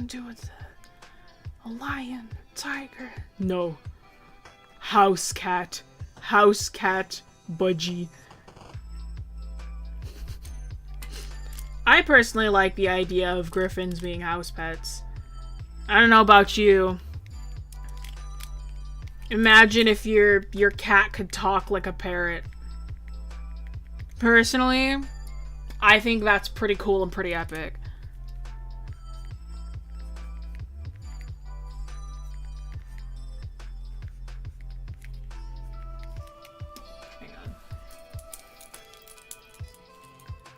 Do with a lion, tiger. No. Housecat. Housecat budgie. I personally like the idea of griffins being house pets. I don't know about you. Imagine if your cat could talk like a parrot. Personally, I think that's pretty cool and pretty epic.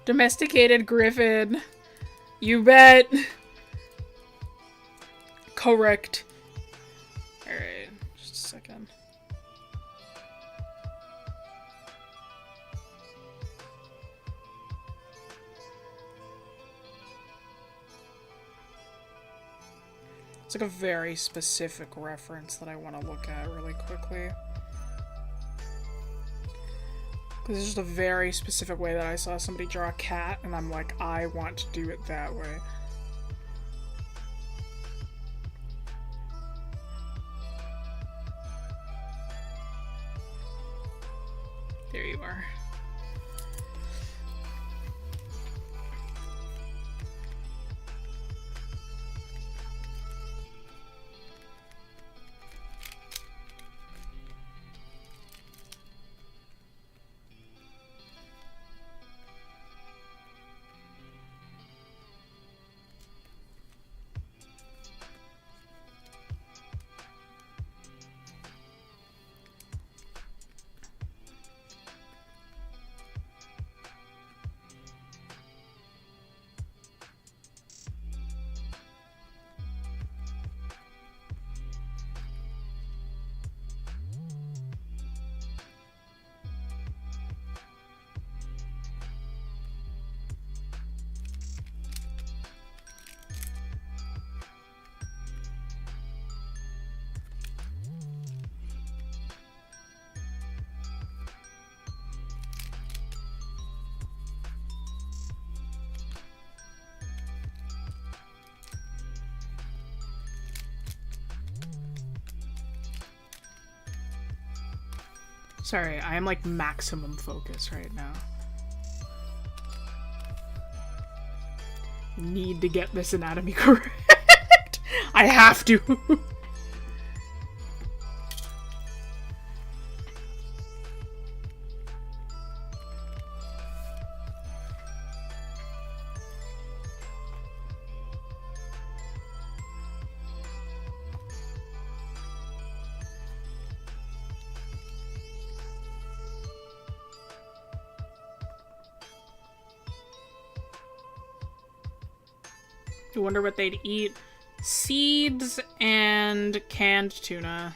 Domesticated griffin. You bet. Correct. Alright, just a second. It's like a very specific reference that I want to look at really quickly. This is just a very specific way that I saw somebody draw a cat, and I'm like, I want to do it that way. There you are. Sorry, I am like maximum focus right now. Need to get this anatomy correct. I have to. I wonder what they'd eat. Seeds and canned tuna.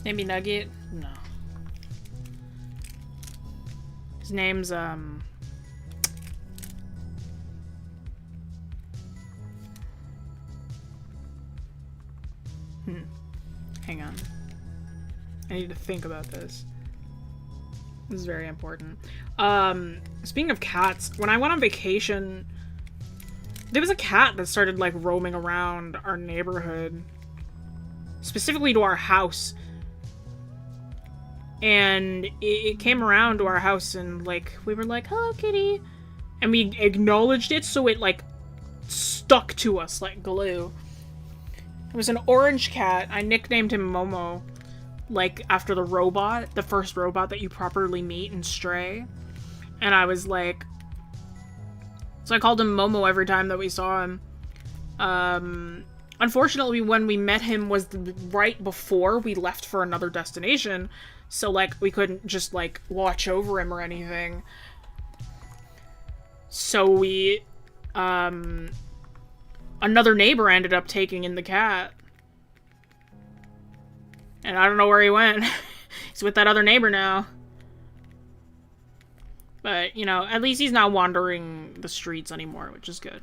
Maybe Nugget? No. His name's, Hang on. I need to think about this. This is very important. Speaking of cats, when I went on vacation, there was a cat that started, like, roaming around our neighborhood. Specifically to our house. And it came around to our house and, like, we were like, hello, kitty. And we acknowledged it, so it, like, stuck to us like glue. It was an orange cat. I nicknamed him Momo. Like, after the robot. The first robot that you properly meet in Stray. And I was like... So I called him Momo every time that we saw him. Unfortunately, when we met him was right before we left for another destination. So, like, we couldn't just, like, watch over him or anything. So we, another neighbor ended up taking in the cat. And I don't know where he went. He's with that other neighbor now. But, you know, at least he's not wandering the streets anymore, which is good.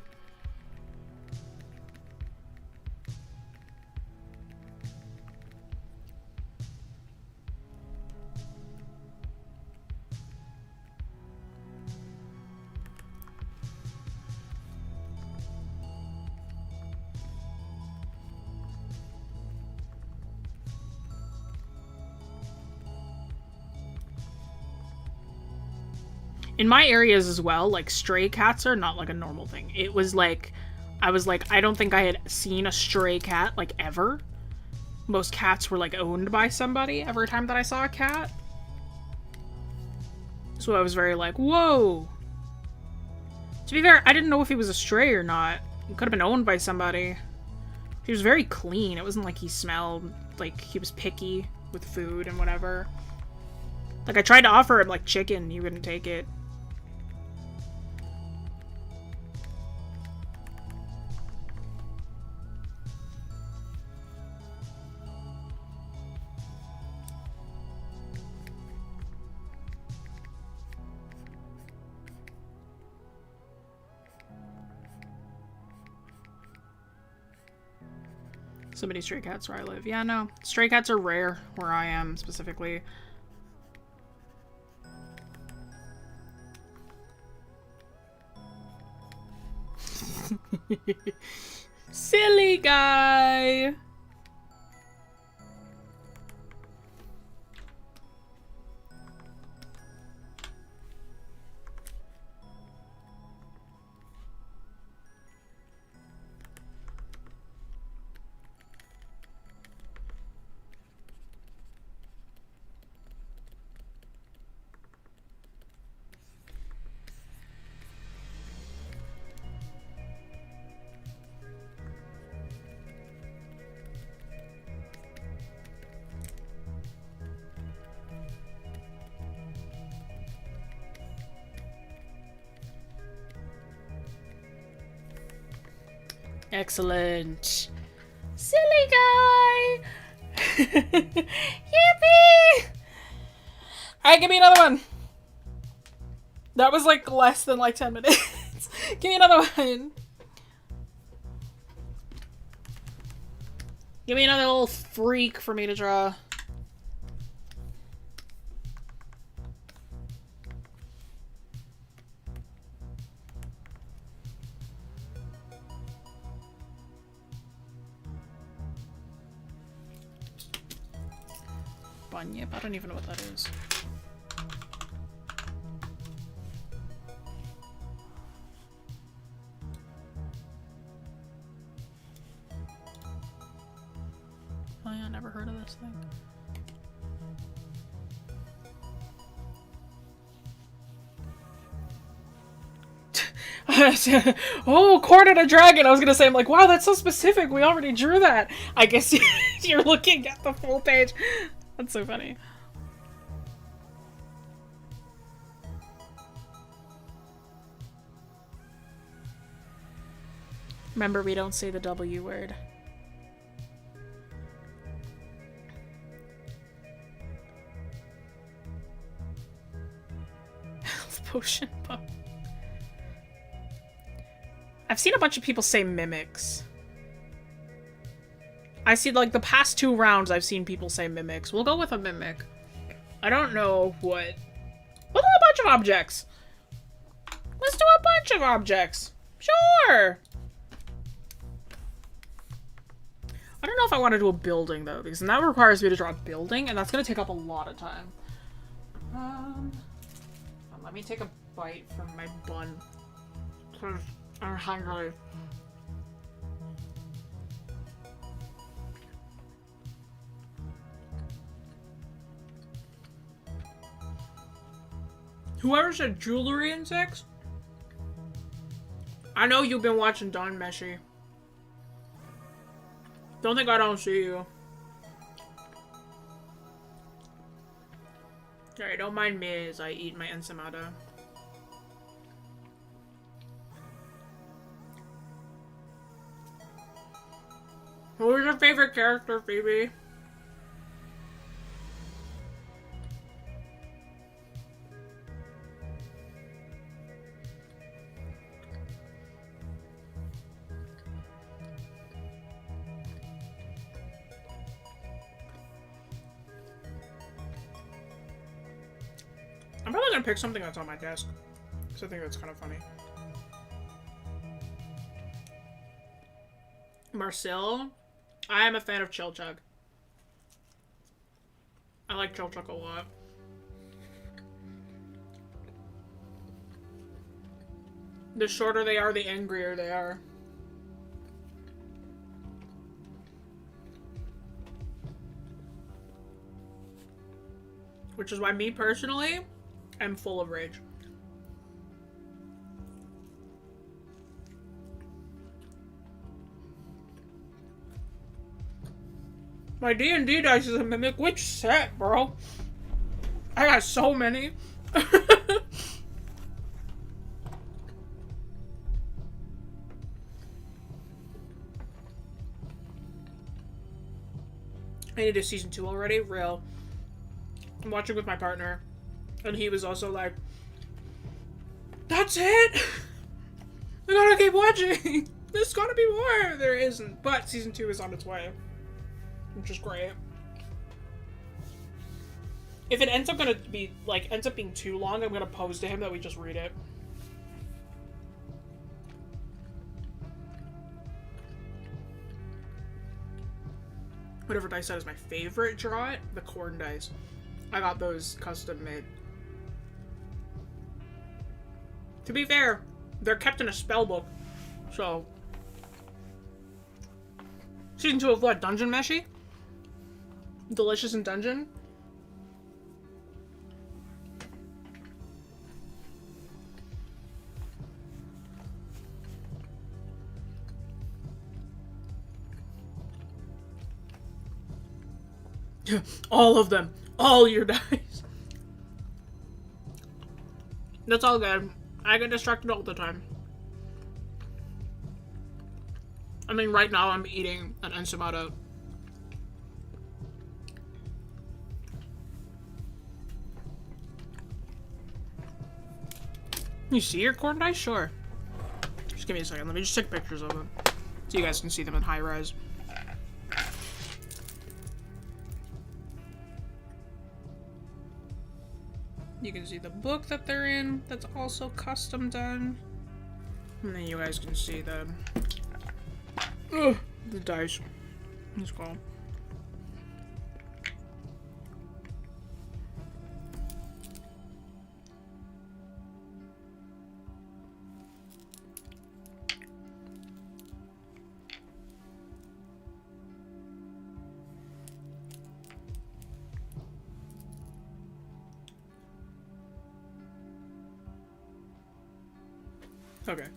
In my areas as well, like, stray cats are not, like, a normal thing. It was, like, I was, like, I don't think I had seen a stray cat, like, ever. Most cats were, like, owned by somebody every time that I saw a cat. So I was very, like, whoa! To be fair, I didn't know if he was a stray or not. He could have been owned by somebody. He was very clean. It wasn't like he smelled like he was picky with food and whatever. Like, I tried to offer him, like, chicken. He wouldn't take it. So many stray cats where I live. Yeah, no. Stray cats are rare where I am, specifically. Silly guy! Excellent. Silly guy! Yippee! Alright, give me another one. That was like less than like 10 minutes. Give me another one. Give me another little freak for me to draw. Bunyip, I don't even know what that is. Oh yeah, never heard of this thing. Oh, corn and a dragon! I was gonna say, I'm like, wow, that's so specific. We already drew that. I guess you're looking at the full page. That's so funny. Remember, we don't say the W word. Health potion pump. I've seen a bunch of people say mimics. I see, like, the past 2 rounds I've seen people say mimics. We'll go with a mimic. I don't know what. We'll do a bunch of objects. Let's do a bunch of objects. Sure. I don't know if I want to do a building, though, because that requires me to draw a building, and that's going to take up a lot of time. Let me take a bite from my bun. Because I'm hungry. Whoever said jewelry insects? I know you've been watching Don Meshy. Don't think I don't see you. Sorry, don't mind me as I eat my ensamada. Who's your favorite character, Phoebe? I'm probably gonna pick something that's on my desk, because I think that's kind of funny. Marcel? I am a fan of Chill Chug. I like Chill Chug a lot. The shorter they are, the angrier they are. Which is why me personally, I'm full of rage. My D&D dice is a mimic. Which set, bro? I got so many. I need a season 2 already. Real. I'm watching with my partner, and he was also like, "That's it. I gotta keep watching. There's gotta be more." There isn't, but season 2 is on its way, which is great. If it ends up being too long, I'm gonna pose to him that we just read it. Whatever dice set is my favorite, draw it. The corn dice. I got those custom made. To be fair, they're kept in a spell book. So. Season 2 of what? Dungeon Meshy? Delicious in Dungeon? All of them. All your dice. That's all good. I get distracted all the time. I mean, right now I'm eating an ensaymada. You see your corn dice? Sure. Just give me a second. Let me just take pictures of them so you guys can see them in high res. You can see the book that they're in that's also custom done. And then you guys can see the dice. Let's go. Okay.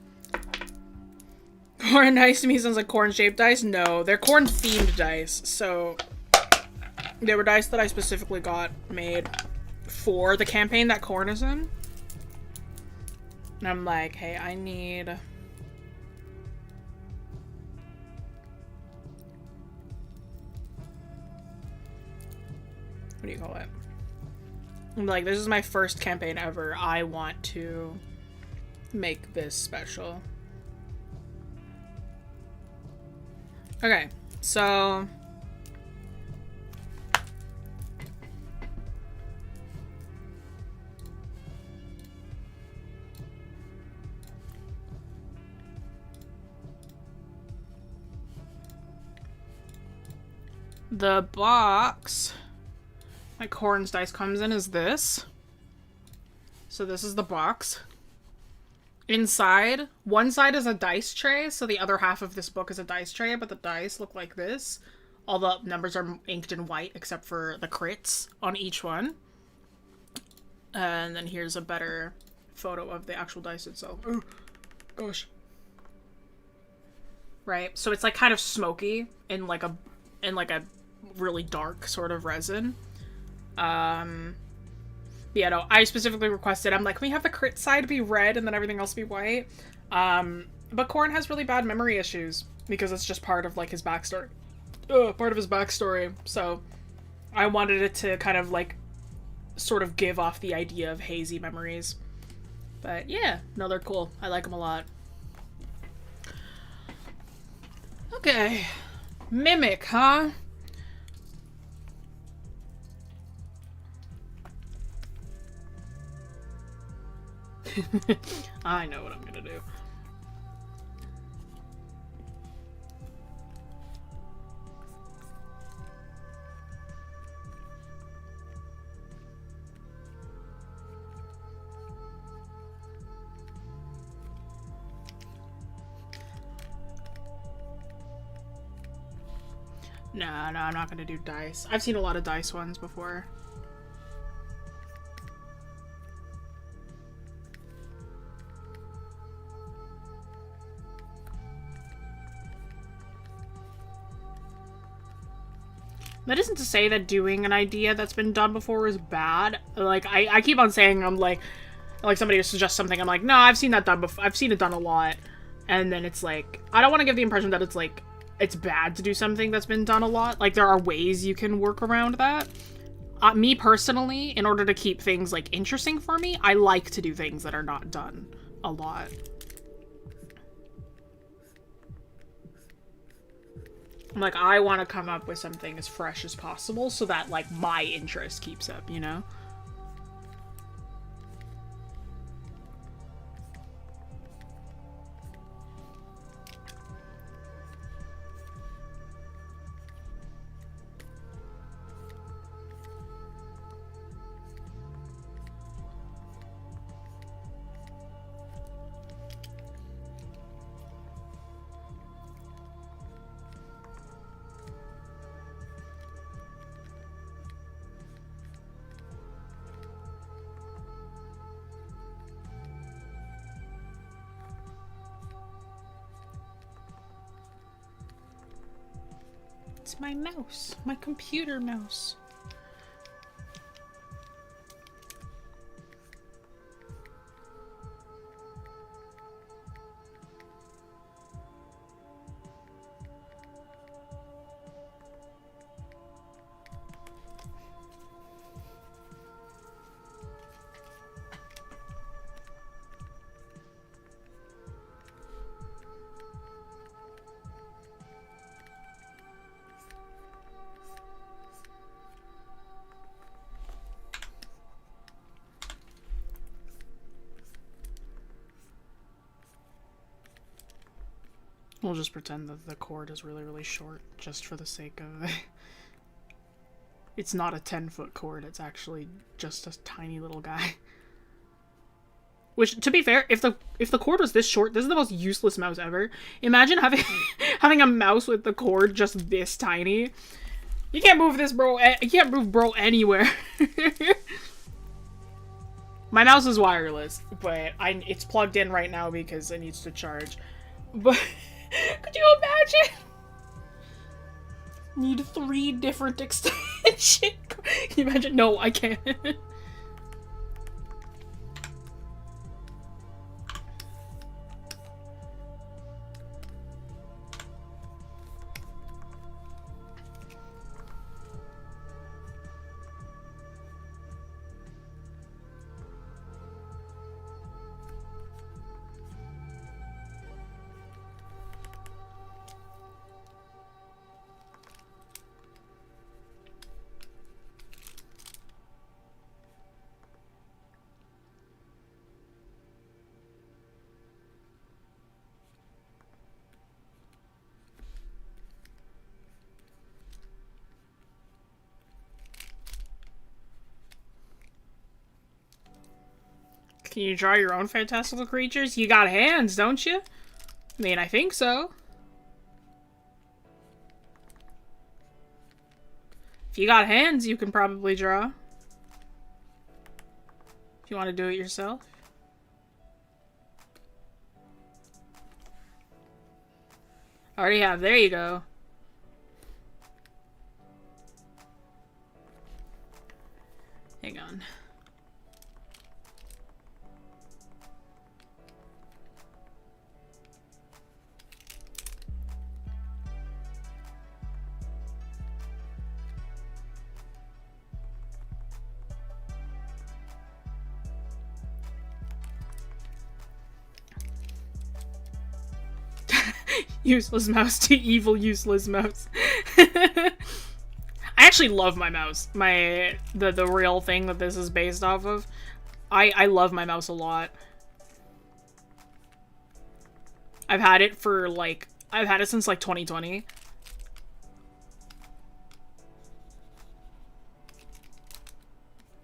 Corn dice to me sounds like corn-shaped dice. No, they're corn-themed dice. So, they were dice that I specifically got made for the campaign that corn is in. And I'm like, hey, I need... What do you call it? I'm like, this is my first campaign ever. I want to make this special. Okay, so the box my corn's dice comes in is this. So this is the box. Inside, one side is a dice tray, so the other half of this book is a dice tray, but the dice look like this. All the numbers are inked in white except for the crits on each one. And then here's a better photo of the actual dice itself. Oh, gosh. Right, so it's like kind of smoky in like a really dark sort of resin. Yeah, no, I specifically requested, I'm like, can we have the crit side be red and then everything else be white? But Corn has really bad memory issues because it's just part of, like, his backstory. Part of his backstory. So, I wanted it to kind of, like, sort of give off the idea of hazy memories. But, yeah, no, they're cool. I like them a lot. Okay. Mimic, huh? I know what I'm gonna do. No, I'm not gonna do dice. I've seen a lot of dice ones before. That isn't to say that doing an idea that's been done before is bad. Like, I keep on saying, I'm like somebody suggests something, I'm like, no, I've seen that done before. I've seen it done a lot. And then it's like, I don't want to give the impression that it's like, it's bad to do something that's been done a lot. Like, there are ways you can work around that. Me personally, in order to keep things, like, interesting for me, I like to do things that are not done a lot. Like, I want to come up with something as fresh as possible so that, like, my interest keeps up, you know? It's my mouse. My computer mouse. We'll just pretend that the cord is really, really short, just for the sake of it. It's not a 10-foot cord, it's actually just a tiny little guy. Which, to be fair, if the cord was this short, this is the most useless mouse ever. Imagine having having a mouse with the cord just this tiny. You can't move this, bro. You can't move bro anywhere. My mouse is wireless, but it's plugged in right now because it needs to charge. But could you imagine? Need 3 different extension. Can you imagine? No, I can't. Can you draw your own fantastical creatures? You got hands, don't you? I mean, I think so. If you got hands, you can probably draw. If you want to do it yourself. I already have. There you go. Hang on. Useless mouse to evil useless mouse. I actually love my mouse. The real thing that this is based off of. I love my mouse a lot. I've had it for like I've had it since like 2020.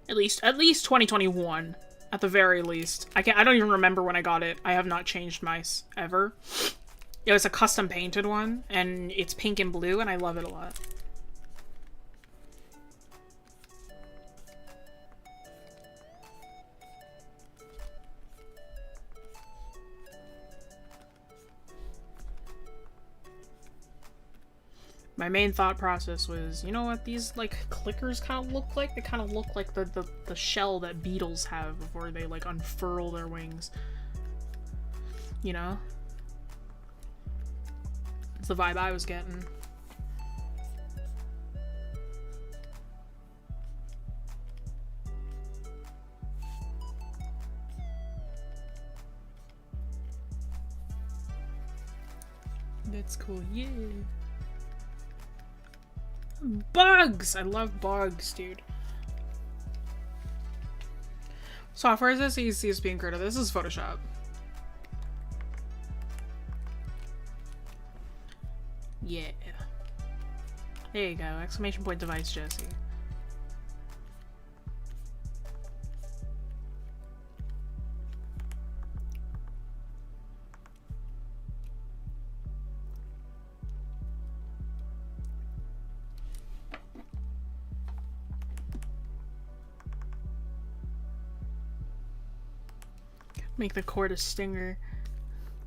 At least 2021 at the very least. I don't even remember when I got it. I have not changed mice ever. It was a custom painted one, and it's pink and blue, and I love it a lot. My main thought process was, you know what these, like, clickers kind of look like? They kind of look like the shell that beetles have before they, like, unfurl their wings. You know? It's the vibe I was getting. That's cool, yeah. Bugs! I love bugs, dude. Software is this? CSP and Critter. This is Photoshop. Yeah. There you go. Exclamation point device, Jessie. Make the cord a stinger.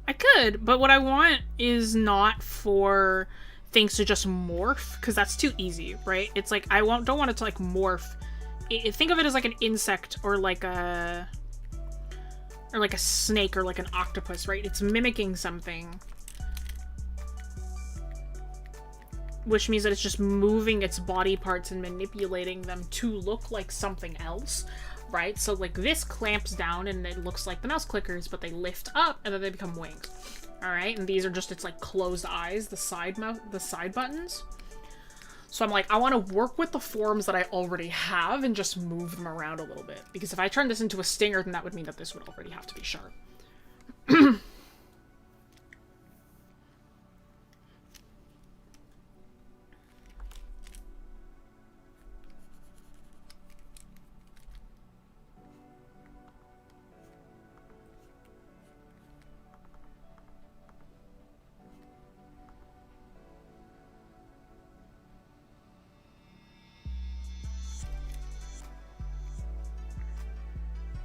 I could, but what I want is not for things to just morph, because that's too easy, right? It's like, don't want it to, like, morph. Think of it as, like, an insect, or, like, a snake, or, like, an octopus, right? It's mimicking something. Which means that it's just moving its body parts and manipulating them to look like something else. Right? So, like, this clamps down and it looks like the mouse clickers, but they lift up and then they become wings. Alright? And these are just its, like, closed eyes, the side buttons. So I'm like, I want to work with the forms that I already have and just move them around a little bit. Because if I turn this into a stinger, then that would mean that this would already have to be sharp.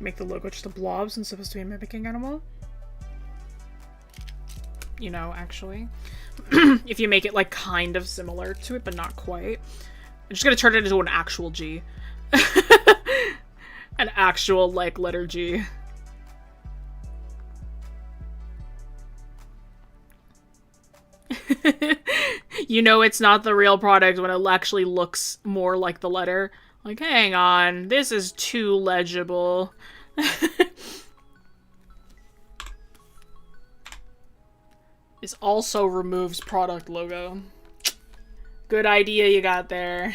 Make the logo just a blob since it's supposed to be a mimicking animal. You know, actually. If you make it, like, kind of similar to it, but not quite. I'm just gonna turn it into an actual G. An actual, like, letter G. You know it's not the real product when it actually looks more like the letter. Like, hang on, this is too legible. This also removes product logo. Good idea you got there.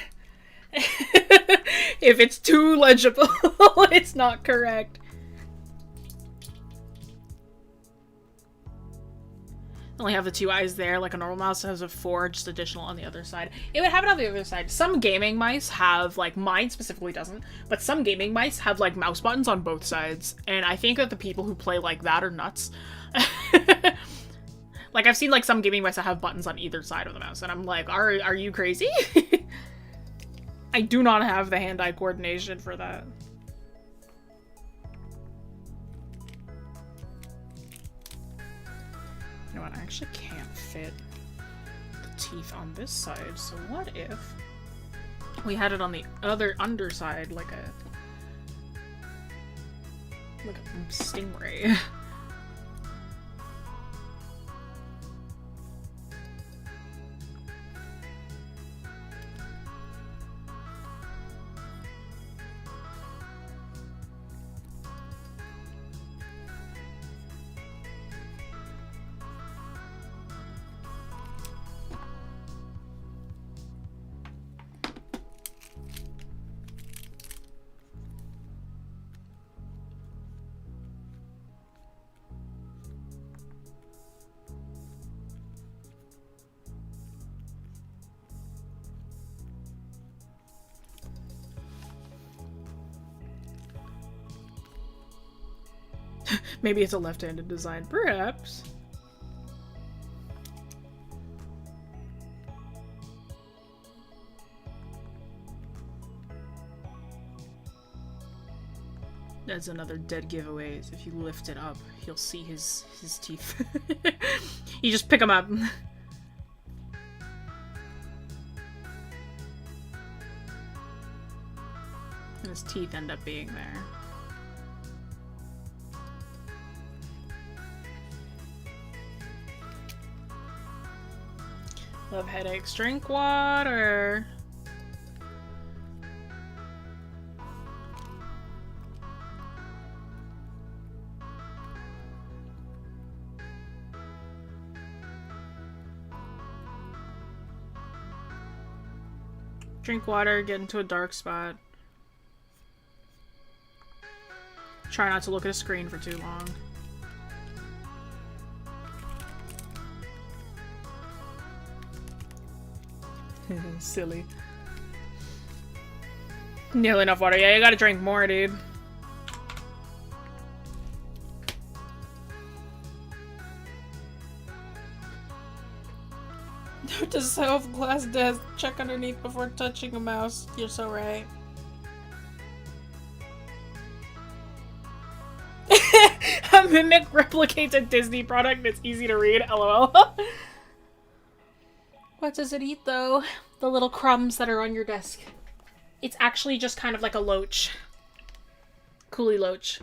If it's too legible, it's not correct. Only have the 2 eyes there, like a normal mouse has a 4, just additional on the other side. It would have it on the other side. Some gaming mice have, like, mine specifically doesn't, but some gaming mice have, like, mouse buttons on both sides. And I think that the people who play like that are nuts. Like, I've seen, like, some gaming mice that have buttons on either side of the mouse, and I'm like, are you crazy? I do not have the hand-eye coordination for that. You know what, I actually can't fit the teeth on this side, so what if we had it on the other underside, like a stingray? Maybe it's a left-handed design, perhaps. That's another dead giveaway. If you lift it up, you'll see his teeth. You just pick them up. And his teeth end up being there. Love headaches. Drink water. Drink water, get into a dark spot. Try not to look at a screen for too long. Silly. Nearly enough water. Yeah, you gotta drink more, dude. Note to self, glass desk. Check underneath before touching a mouse. You're so right. A mimic replicates a Disney product. It's easy to read. LOL. What does it eat, though? The little crumbs that are on your desk. It's actually just kind of like a loach. Coolie loach.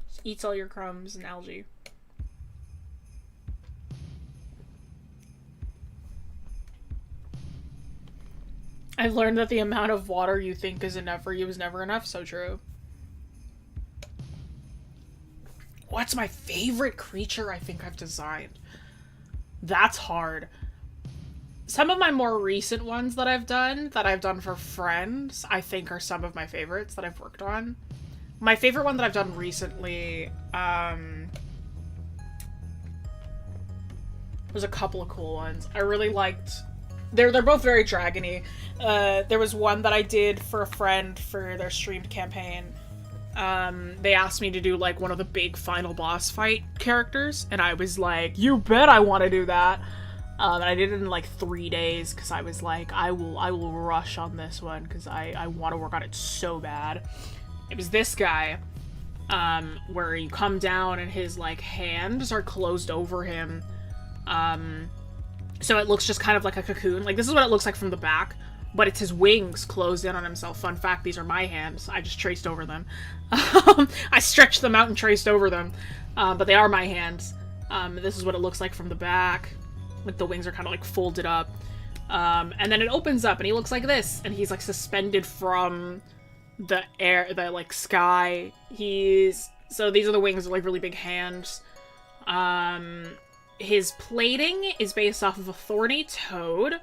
Just eats all your crumbs and algae. I've learned that the amount of water you think is enough for you is never enough. So true. What's my favorite creature I think I've designed? That's hard. Some of my more recent ones that I've done for friends, I think are some of my favorites that I've worked on. My favorite one that I've done recently, there's a couple of cool ones. I really liked, they're both very dragony. There was one that I did for a friend for their streamed campaign. They asked me to do like one of the big final boss fight characters, and I was like, you bet I want to do that. And I did it in like 3 days because I was like, I will rush on this one because I want to work on it so bad. It was this guy. where you come down and his, like, hands are closed over him. So it looks just kind of like a cocoon. Like, this is what it looks like from the back, but it's his wings closed in on himself. Fun fact, these are my hands. I just traced over them. I stretched them out and traced over them, but they are my hands. This is what it looks like from the back. Like, the wings are kind of, like, folded up. And then it opens up, and he looks like this, and he's, like, suspended from the air, the, like, sky. So these are the wings, like, really big hands. His plating is based off of a thorny toad.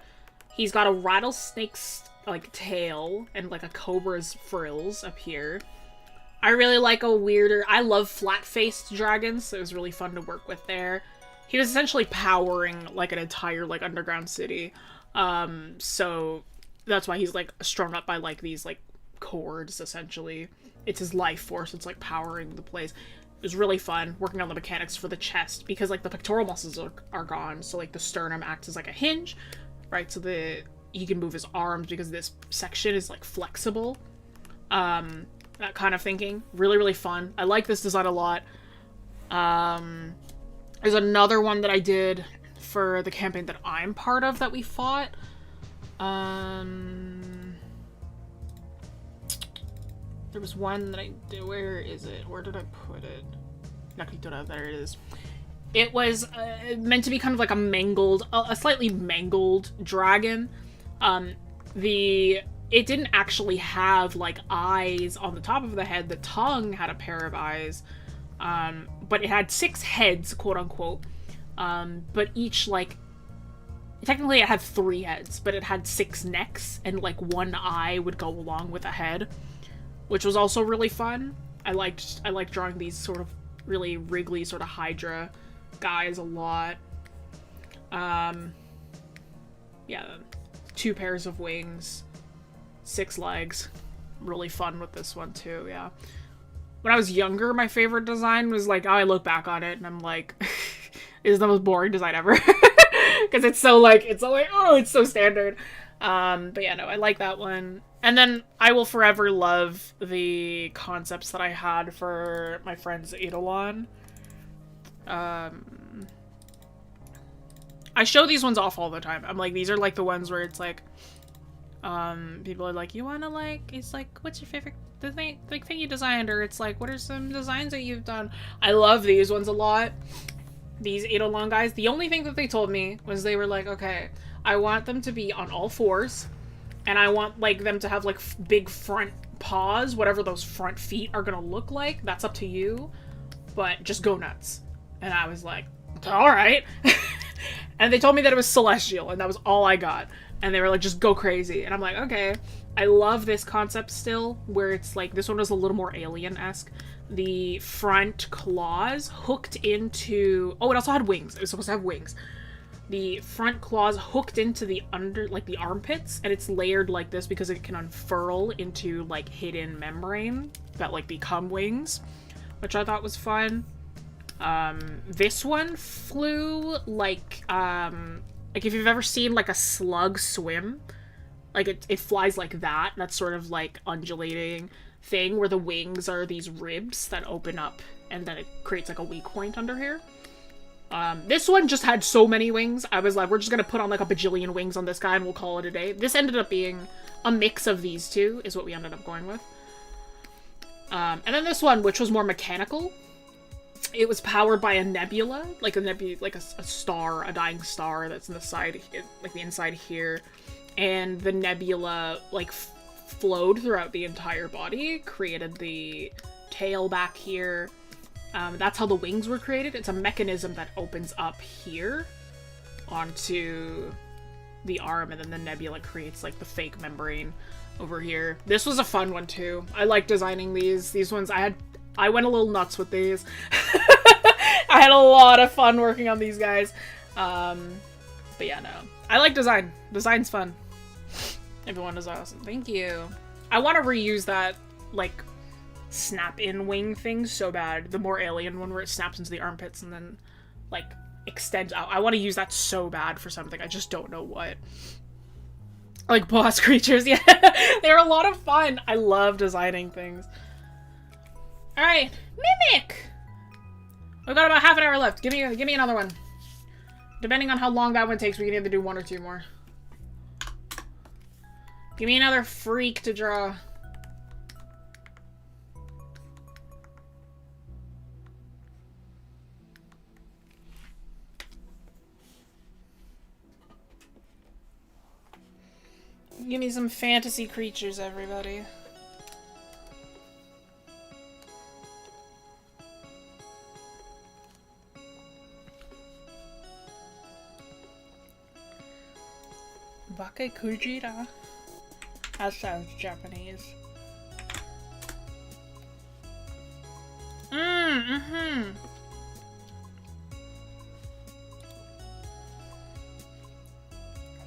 He's got a rattlesnake's, like, tail, and, like, a cobra's frills up here. I really like I love flat-faced dragons, so it was really fun to work with there. He was essentially powering, like, an entire, like, underground city. So that's why he's, like, strung up by, like, these, like, cords, essentially. It's his life force. It's, like, powering the place. It was really fun working on the mechanics for the chest, because, like, the pectoral muscles are gone, so, like, the sternum acts as, like, a hinge, right? So he can move his arms because this section is, like, flexible. That kind of thinking. Really, really fun. I like this design a lot. There's another one that I did for the campaign that I'm part of that we fought. There was one that I did. Where is it? Where did I put it? There it is. It was meant to be kind of like a slightly mangled dragon. It didn't actually have, like, eyes on the top of the head. The tongue had a pair of eyes. But it had 6 heads, quote unquote. But each, like, technically it had 3 heads, but it had 6 necks, and, like, 1 eye would go along with a head, which was also really fun. I liked drawing these sort of really wriggly sort of Hydra guys a lot. Yeah, 2 pairs of wings, 6 legs. Really fun with this one too, yeah. When I was younger, my favorite design was, like, I look back on it and I'm like, this is the most boring design ever. Because it's so, oh, it's so standard. But yeah, no, I like that one. And then I will forever love the concepts that I had for my friend's Eidolon. I show these ones off all the time. I'm like, these are, like, the ones where it's like, people are like, you wanna, like, it's like, what's your favorite thing you designed? Or it's like, what are some designs that you've done? I love these ones a lot. These Eidolon guys. The only thing that they told me was they were like, okay, I want them to be on all 4s, and I want, like, them to have, like, big front paws, whatever those front feet are gonna look like. That's up to you, but just go nuts. And I was like, alright. And they told me that it was celestial, and that was all I got. And they were like, just go crazy. And I'm like, okay. I love this concept still, where it's like, this one was a little more alien-esque. The front claws hooked into... Oh, it also had wings. It was supposed to have wings. The front claws hooked into the the armpits, and it's layered like this because it can unfurl into, like, hidden membrane that, like, become wings, which I thought was fun. This one flew like if you've ever seen, like, a slug swim, like, it flies like that. That's sort of, like, undulating thing where the wings are these ribs that open up, and then it creates, like, a weak point under here. This one just had so many wings. I was like, we're just gonna put on, like, a bajillion wings on this guy and we'll call it a day. This ended up being a mix of these two, is what we ended up going with. And then this one, which was more mechanical. It was powered by a nebula, like a star, a dying star that's in the side, like the inside here. And the nebula, like, flowed throughout the entire body, created the tail back here. That's how the wings were created. It's a mechanism that opens up here onto the arm, and then the nebula creates, like, the fake membrane over here. This was a fun one too. I like designing these. These ones, I went a little nuts with these. I had a lot of fun working on these guys. But yeah, no. I like design. Design's fun. Everyone is awesome. Thank you. I want to reuse that, like, snap-in wing thing so bad. The more alien one where it snaps into the armpits and then, like, extends out. I want to use that so bad for something. I just don't know what. Like, boss creatures. Yeah. They're a lot of fun. I love designing things. Alright, Mimic! We've got about half an hour left. Give me another one. Depending on how long that one takes, we can either do one or two more. Give me another freak to draw. Give me some fantasy creatures, everybody. Bake Kujira. That sounds Japanese.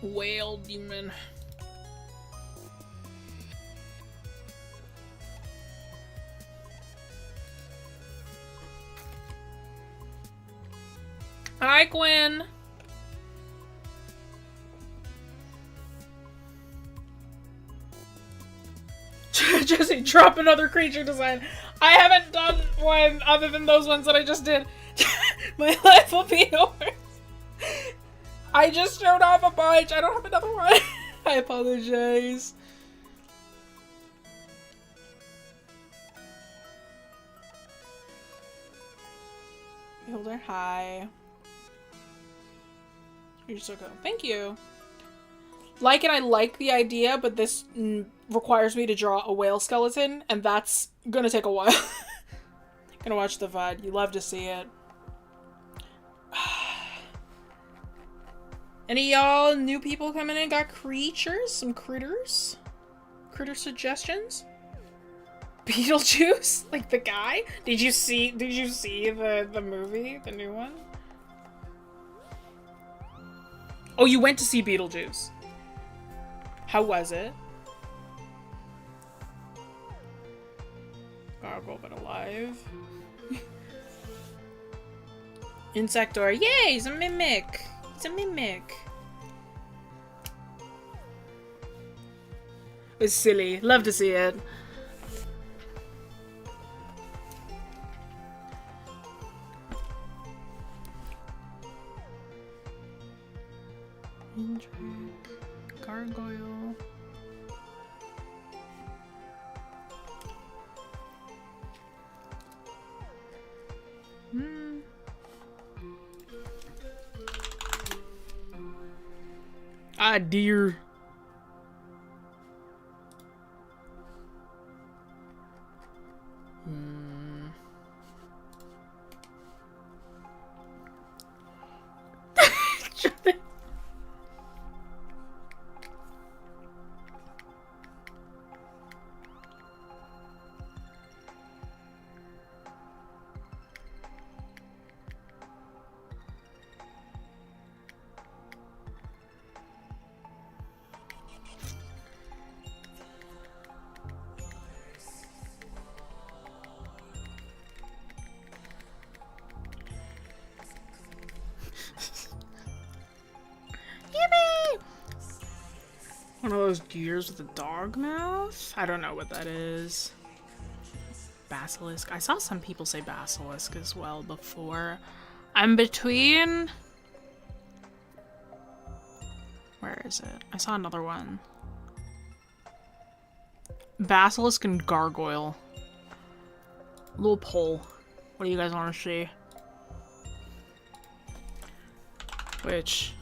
Whale demon. Hi, Gwen. Jessie, drop another creature design. I haven't done one other than those ones that I just did. My life will be yours. I just showed off a bunch. I don't have another one. I apologize. Beholder, hi. You're so good. Thank you. I like the idea, but this requires me to draw a whale skeleton, and that's gonna take a while. Gonna watch the VOD. You love to see it. Any y'all new people coming in got creatures? Some critters? Critter suggestions? Beetlejuice? Like the guy? Did you see the movie? The new one? Oh, you went to see Beetlejuice. How was it? Gargle but alive. Insectoid. Yay! He's a mimic! It's a mimic. It's silly. Love to see it. Gargoyle. Ah, dear. Yippee! One of those deers with a dog mouth? I don't know what that is. Basilisk. I saw some people say basilisk as well before. I'm between... Where is it? I saw another one. Basilisk and gargoyle. Little poll. What do you guys want to see? Which...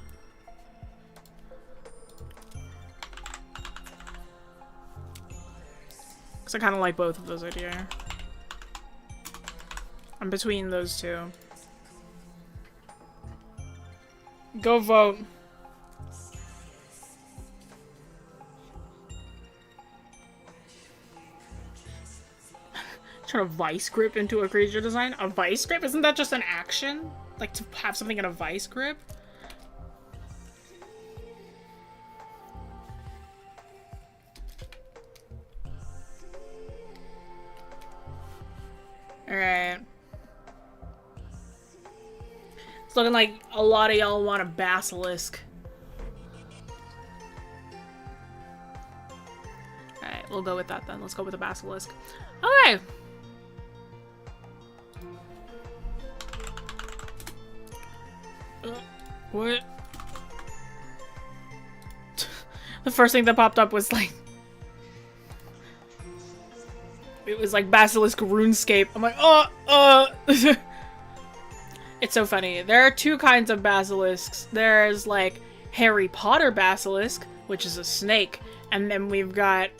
I kind of like both of those ideas. I'm between those two. Go vote. Turn a vice grip into a creature design? A vice grip? Isn't that just an action? Like to have something in a vice grip? Alright. It's looking like a lot of y'all want a basilisk. Alright, we'll go with that then. Let's go with the basilisk. Okay. What? The first thing that popped up was like... It was like Basilisk RuneScape. I'm like, It's so funny. There are two kinds of basilisks. There's like Harry Potter basilisk, which is a snake. And then we've got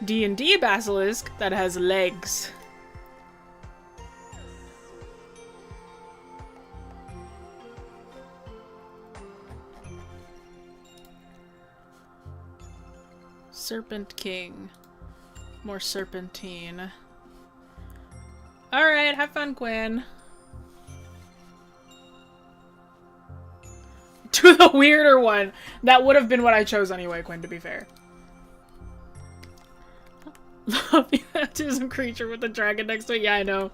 D&D basilisk that has legs. Serpent King. More serpentine. Alright, have fun, Quinn. To the weirder one. That would have been what I chose anyway, Quinn, to be fair. Love the baptism creature with the dragon next to it. Yeah, I know.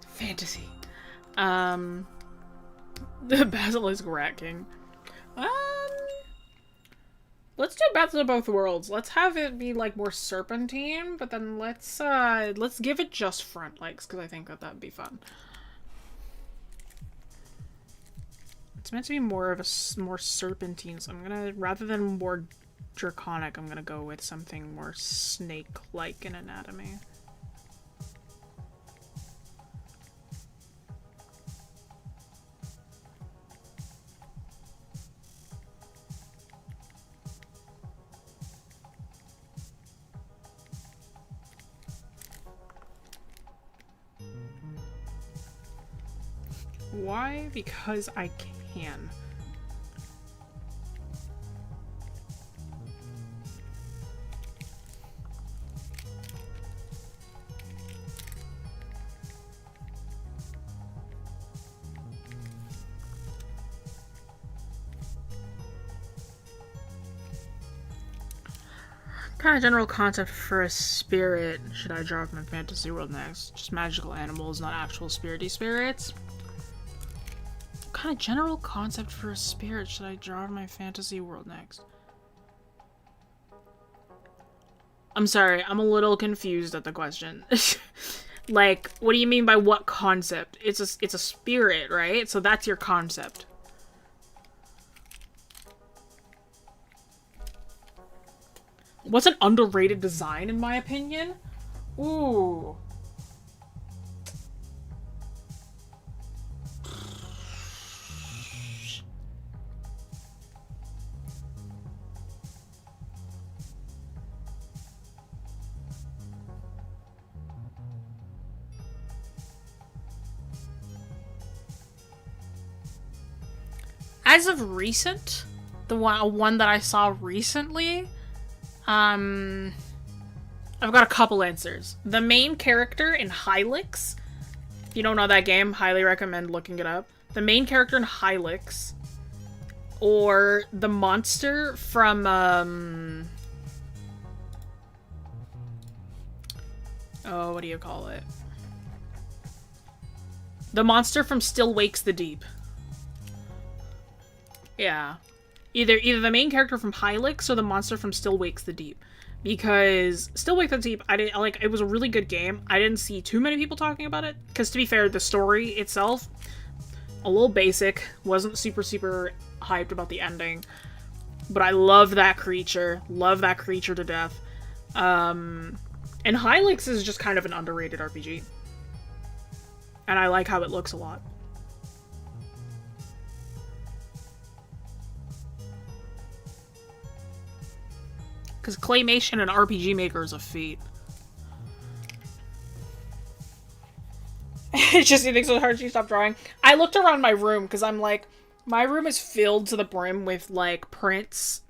Fantasy. The Basilisk Rat King. Let's do Best of Both Worlds. Let's have it be like more serpentine, but then let's give it just front legs because I think that that'd be fun. It's meant to be more of a more serpentine, so I'm gonna, rather than more draconic, I'm gonna go with something more snake-like in anatomy. Why? Because I can. What kind of general concept for a spirit should I draw from my fantasy world next? Just magical animals, not actual spirity spirits? What kind of general concept for a spirit should I draw from my fantasy world next? I'm sorry, I'm a little confused at the question. Like, what do you mean by what concept? It's a spirit, right? So that's your concept. What's an underrated design, in my opinion? Ooh. As of recent, the one that I saw recently, I've got a couple answers. The main character in Hylix, if you don't know that game, highly recommend looking it up. The main character in Hylix, or the monster from, oh, what do you call it? The monster from Still Wakes the Deep. Yeah. Either the main character from Hylix or the monster from Still Wakes the Deep. Because Still Wakes the Deep, it was a really good game. I didn't see too many people talking about it. Because to be fair, the story itself, a little basic. Wasn't super hyped about the ending. But I love that creature. Love that creature to death. And Hylix is just kind of an underrated RPG. And I like how it looks a lot. Because claymation and RPG Maker is a feat. It's just, you think so hard you stop drawing? I looked around my room, because I'm like, my room is filled to the brim with, like, prints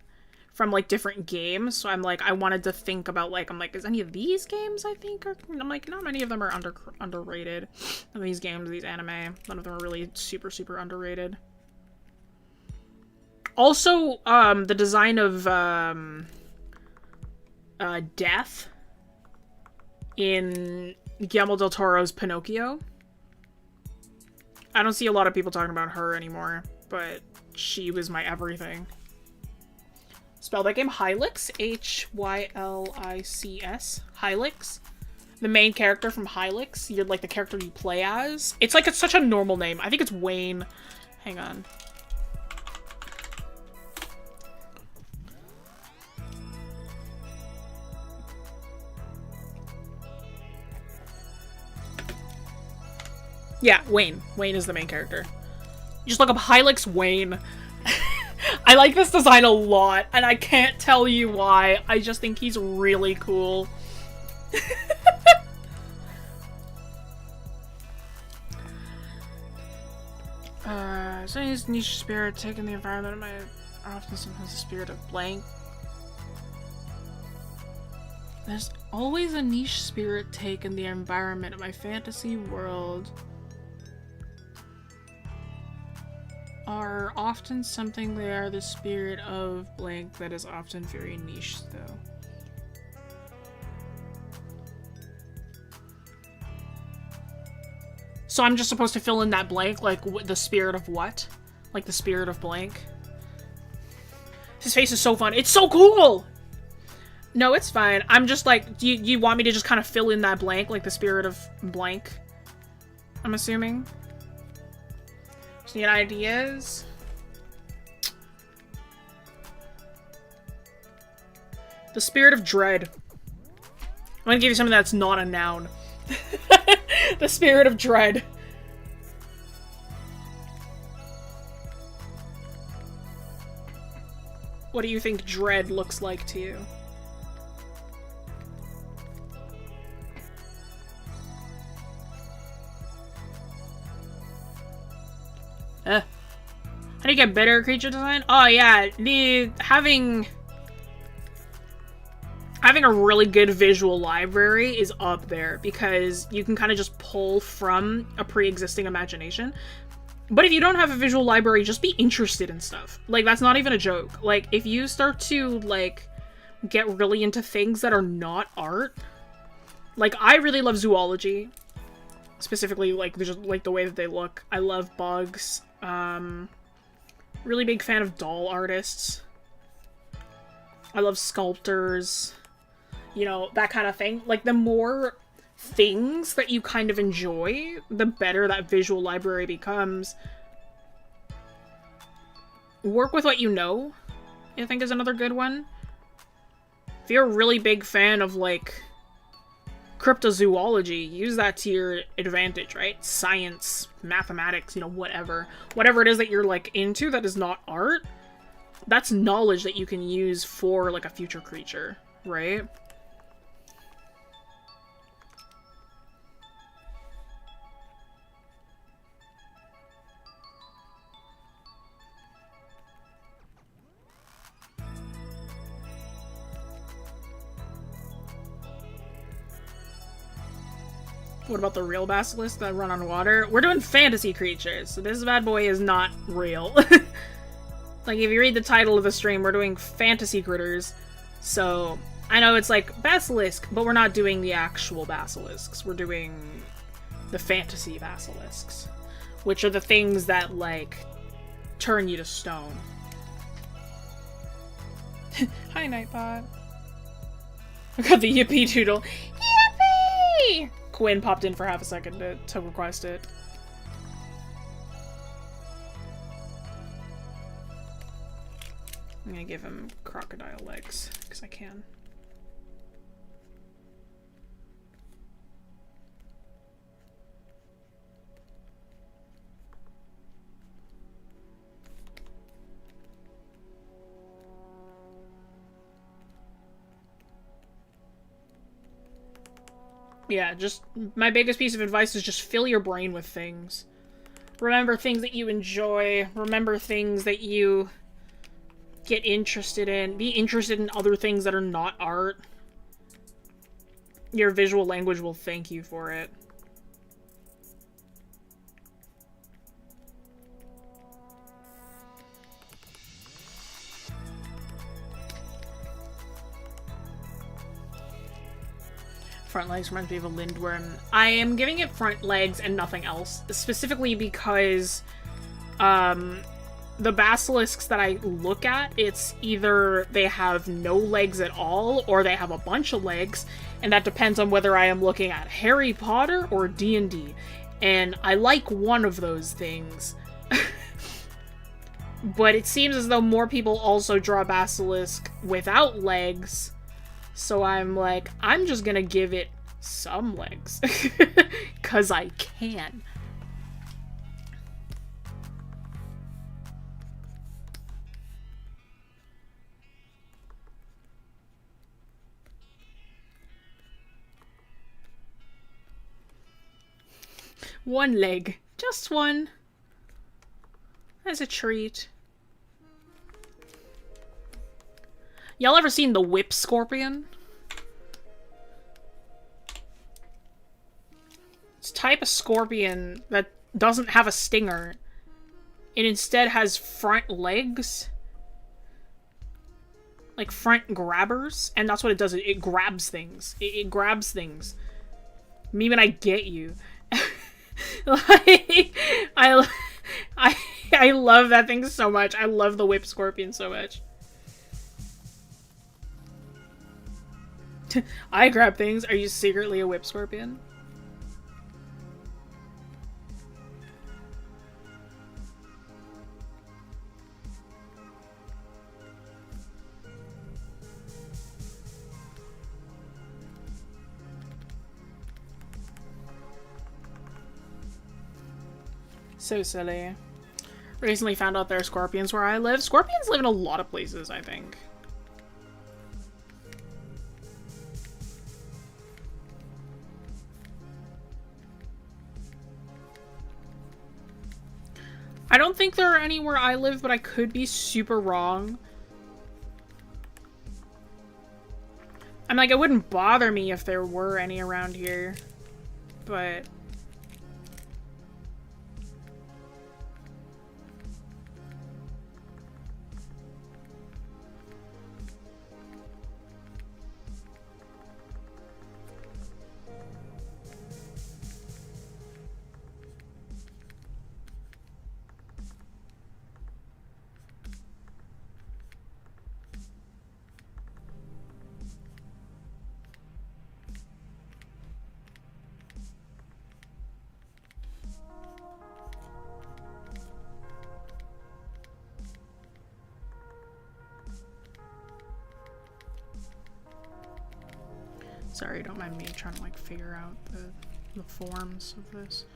from, like, different games. So I'm like, I wanted to think about, like, I'm like, is any of these games, I think, are... I'm like, not many of them are underrated. None of these games, these anime, none of them are really super underrated. Also, the design of, Death in Guillermo del Toro's Pinocchio. I don't see a lot of people talking about her anymore, but she was my everything. Spell that game Hylix, H-Y-L-I-C-S, Hylix. The main character from Hylix. You're like the character you play as. It's like it's such a normal name. I think it's Wayne. Hang on. Yeah, Wayne. Wayne is the main character. You just look up Hylix Wayne. I like this design a lot, and I can't tell you why. I just think he's really cool. Saying niche spirit taking the environment of my often sometimes the spirit of blank. There's always a niche spirit take in the environment of my fantasy world. Are often something they are the spirit of blank that is often very niche though. So I'm just supposed to fill in that blank, like the spirit of what? Like the spirit of blank? His face is so fun. It's so cool! No, it's fine. I'm just like, do you want me to just kind of fill in that blank, like the spirit of blank? I'm assuming. Just need ideas. The spirit of dread. I'm gonna give you something that's not a noun. The spirit of dread. What do you think dread looks like to you? How do you get better creature design? Oh yeah, having a really good visual library is up there because you can kind of just pull from a pre-existing imagination. But if you don't have a visual library, just be interested in stuff. Like, that's not even a joke. Like, if you start to, like, get really into things that are not art, like, I really love zoology. Specifically, like, just, like, the way that they look. I love bugs. Really big fan of doll artists. I love sculptors. You know, that kind of thing. Like, the more things that you kind of enjoy, the better that visual library becomes. Work with what you know, I think is another good one. If you're a really big fan of, like, cryptozoology, use that to your advantage, right? Science, mathematics, you know, whatever. Whatever it is that you're, like, into that is not art, that's knowledge that you can use for, like, a future creature, right? What about the real basilisk that run on water? We're doing fantasy creatures, so this bad boy is not real. Like, if you read the title of the stream, we're doing fantasy critters. So, I know it's like basilisk, but we're not doing the actual basilisks. We're doing the fantasy basilisks, which are the things that, like, turn you to stone. Hi, Nightbot. I got the Yippee doodle. Yippee! Quinn popped in for half a second to request it. I'm gonna give him crocodile legs, because I can. Yeah, just, my biggest piece of advice is just fill your brain with things. Remember things that you enjoy. Remember things that you get interested in. Be interested in other things that are not art. Your visual language will thank you for it. Front legs reminds me of a lindworm. I am giving it front legs and nothing else, specifically because the basilisks that I look at, it's either they have no legs at all or they have a bunch of legs, and that depends on whether I am looking at Harry Potter or D&D. And I like one of those things. But it seems as though more people also draw Basilisk without legs. So I'm like, I'm just gonna give it some legs. 'Cause I can. One leg. Just one. As a treat. Y'all ever seen the whip scorpion? It's a type of scorpion that doesn't have a stinger. It instead has front legs. Like front grabbers. And that's what it does. It grabs things. It grabs things. Me when I get you. Like, I love that thing so much. I love the whip scorpion so much. I grab things. Are you secretly a whip scorpion? So silly. Recently found out there are scorpions where I live. Scorpions live in a lot of places, I think. I don't think there are any where I live, but I could be super wrong. I'm like, it wouldn't bother me if there were any around here, but... Sorry, don't mind me trying to like figure out the forms of this.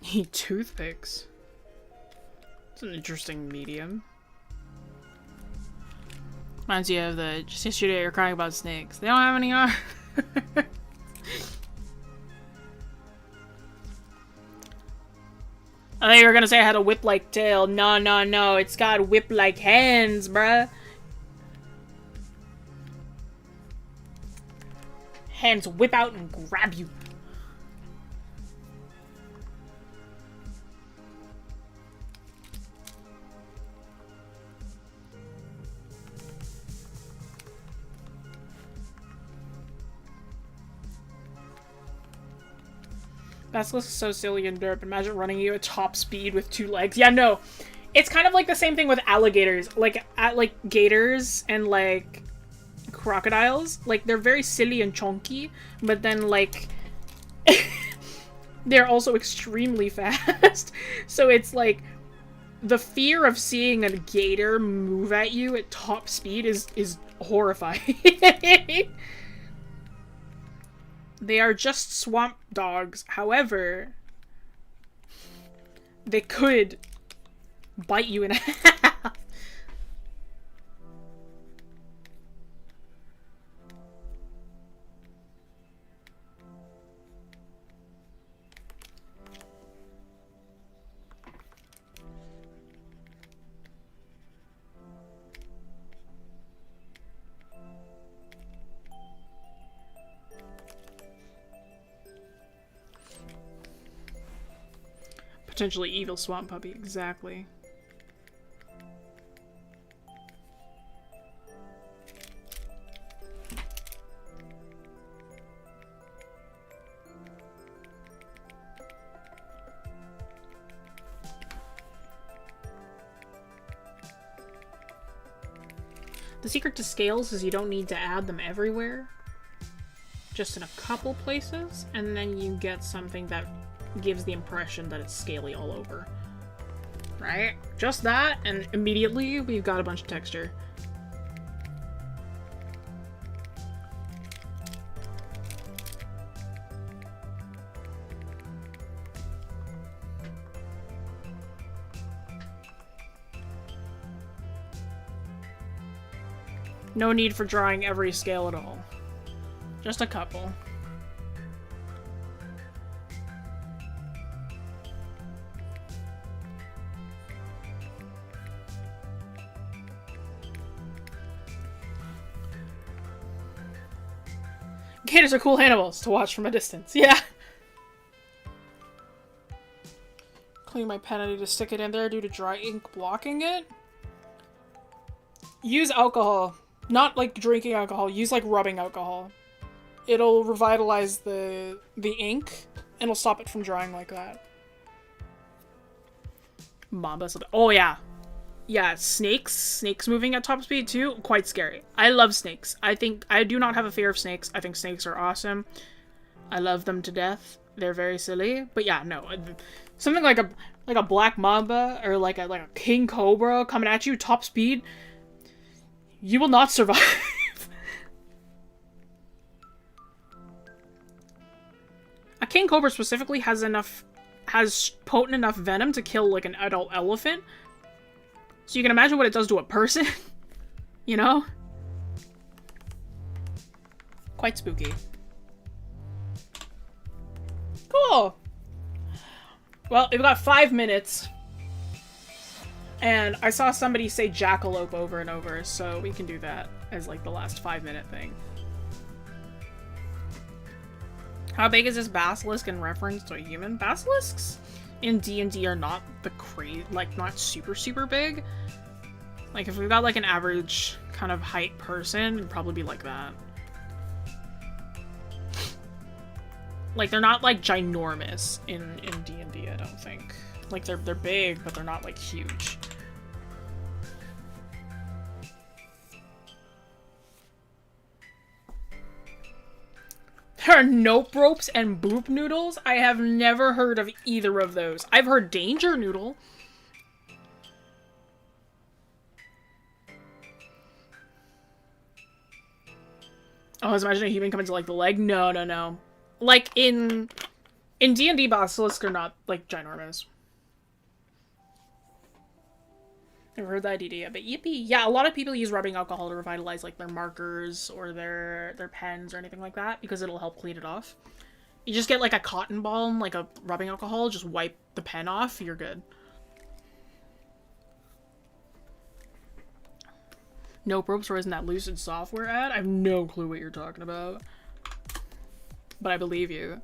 Need toothpicks. It's an interesting medium. Reminds you of the just yesterday you're crying about snakes. They don't have any arms. I thought you were gonna say I had a whip-like tail. No, no, no. It's got whip-like hands, bruh. Hands whip out and grab you. Basilisk is so silly and derp. Imagine running you at top speed with 2 legs. Yeah, no. It's kind of like the same thing with alligators. Like, gators and, like, crocodiles. Like, they're very silly and chunky. But then, like, they're also extremely fast. So it's, like, the fear of seeing a gator move at you at top speed is horrifying. They are just swamp dogs. However, they could bite you in half. Potentially evil swamp puppy, exactly. The secret to scales is you don't need to add them everywhere. Just in a couple places, and then you get something that gives the impression that it's scaly all over. Right? Just that, and immediately we've got a bunch of texture. No need for drawing every scale at all. Just a couple. Gators are cool animals to watch from a distance. Yeah. Clean my pen. I need to stick it in there due to dry ink blocking it. Use alcohol. Not like drinking alcohol. Use like rubbing alcohol. It'll revitalize the ink and it'll stop it from drying like that. Mamba. Oh yeah. Yeah, snakes. Snakes moving at top speed too. Quite scary. I love snakes. I do not have a fear of snakes. I think snakes are awesome. I love them to death. They're very silly. But yeah, no. Something like a black mamba or like a king cobra coming at you top speed. You will not survive. A king cobra specifically has potent enough venom to kill like an adult elephant. So you can imagine what it does to a person. You know? Quite spooky. Cool. Well, we've got 5 minutes. And I saw somebody say jackalope over and over, so we can do that as like the last 5-minute thing. How big is this basilisk in reference to a human? Basilisks in D&D are not the not super big. Like if we've got like an average kind of height person, it'd probably be like that. Like they're not like ginormous in D&D, I don't think. Like they're big, but they're not like huge. There are nope ropes and boop noodles. I have never heard of either of those. I've heard danger noodle. Oh, I was imagining a human coming to like the leg. No. Like in D&D, basilisks are not like ginormous. Never heard that idea, but yippee. Yeah, a lot of people use rubbing alcohol to revitalize like their markers or their pens or anything like that because it'll help clean it off. You just get like a cotton ball and like a rubbing alcohol, just wipe the pen off, you're good. Nope ropes, where isn't that Lucid software ad? I have no clue what you're talking about. But I believe you.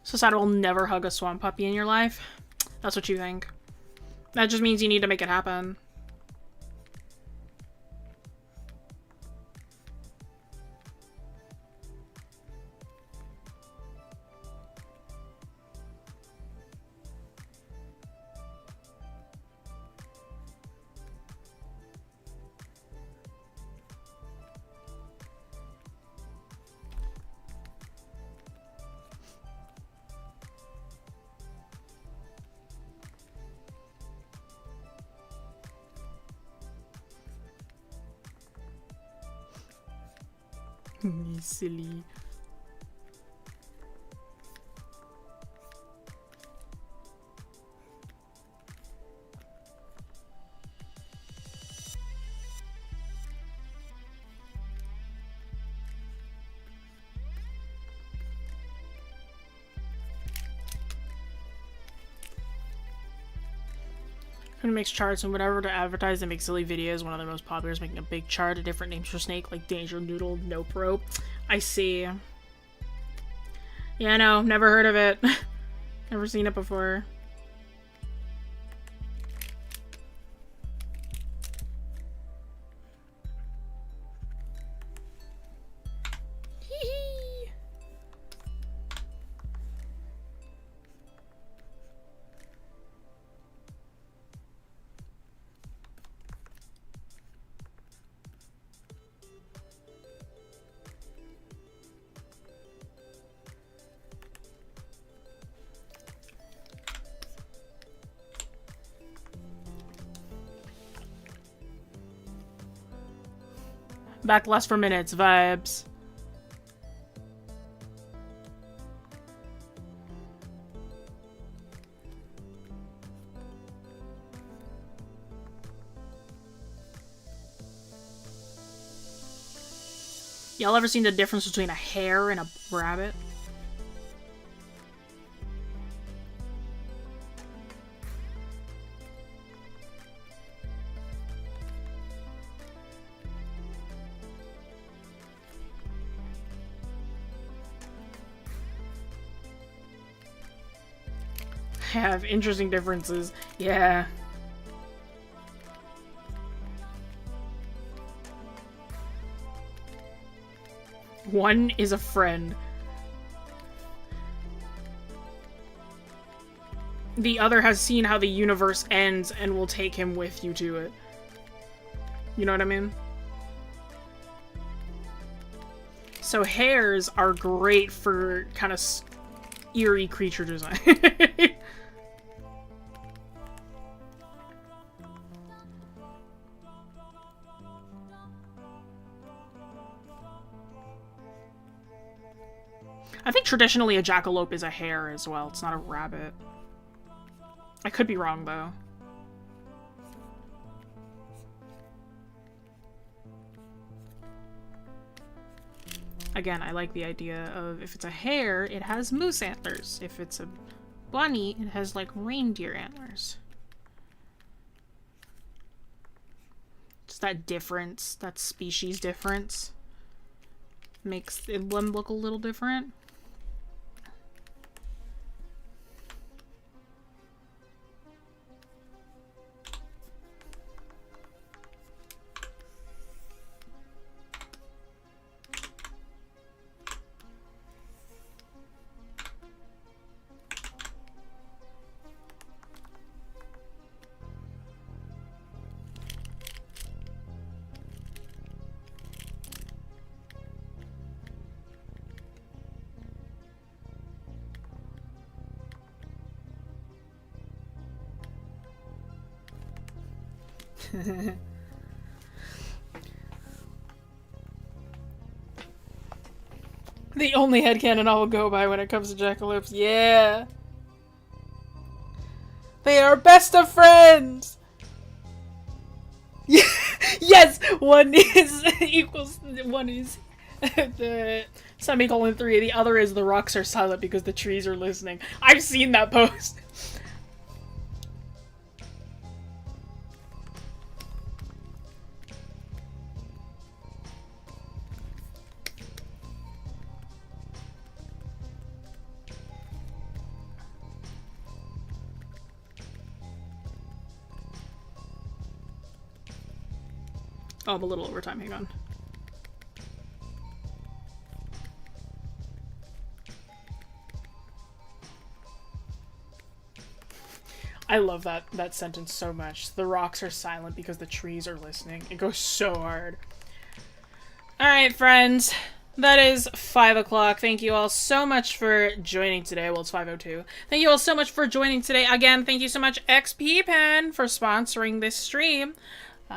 Society will never hug a swamp puppy in your life. That's what you think. That just means you need to make it happen. Silly. Who makes charts and whatever to advertise and make silly videos. One of their most popular is making a big chart of different names for snake, like Danger Noodle, Nope Rope. I see. Yeah, no, never heard of it. Never seen it before. Backlast for minutes vibes. Y'all ever seen the difference between a hare and a rabbit? Have interesting differences. Yeah. One is a friend. The other has seen how the universe ends and will take him with you to it. You know what I mean? So hares are great for kind of eerie creature design. I think traditionally a jackalope is a hare as well. It's not a rabbit. I could be wrong, though. Again, I like the idea of if it's a hare, it has moose antlers. If it's a bunny, it has, like, reindeer antlers. Just that difference, that species difference, makes them look a little different. The only headcanon I will go by when it comes to jackalopes. Yeah. They are best of friends! Yes! One is equals... One is the semicolon 3. The other is the rocks are silent because the trees are listening. I've seen that post. Oh, I'm a little over time, hang on. I love that sentence so much. The rocks are silent because the trees are listening. It goes so hard. Alright, friends. That is 5 o'clock. Thank you all so much for joining today. Well, it's 5:02. Thank you all so much for joining today. Again, thank you so much, XP Pen, for sponsoring this stream.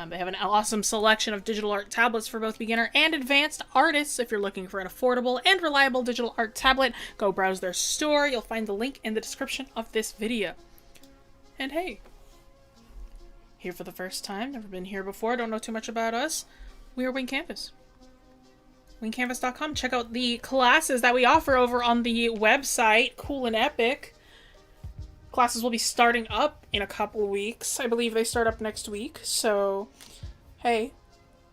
They have an awesome selection of digital art tablets for both beginner and advanced artists. If you're looking for an affordable and reliable digital art tablet, go browse their store. You'll find the link in the description of this video. And hey, here for the first time, never been here before, don't know too much about us, we are Wing Canvas. wingcanvas.com. Check out the classes that we offer over on the website, Cool and Epic. Classes will be starting up in a couple weeks. I believe they start up next week. So, hey,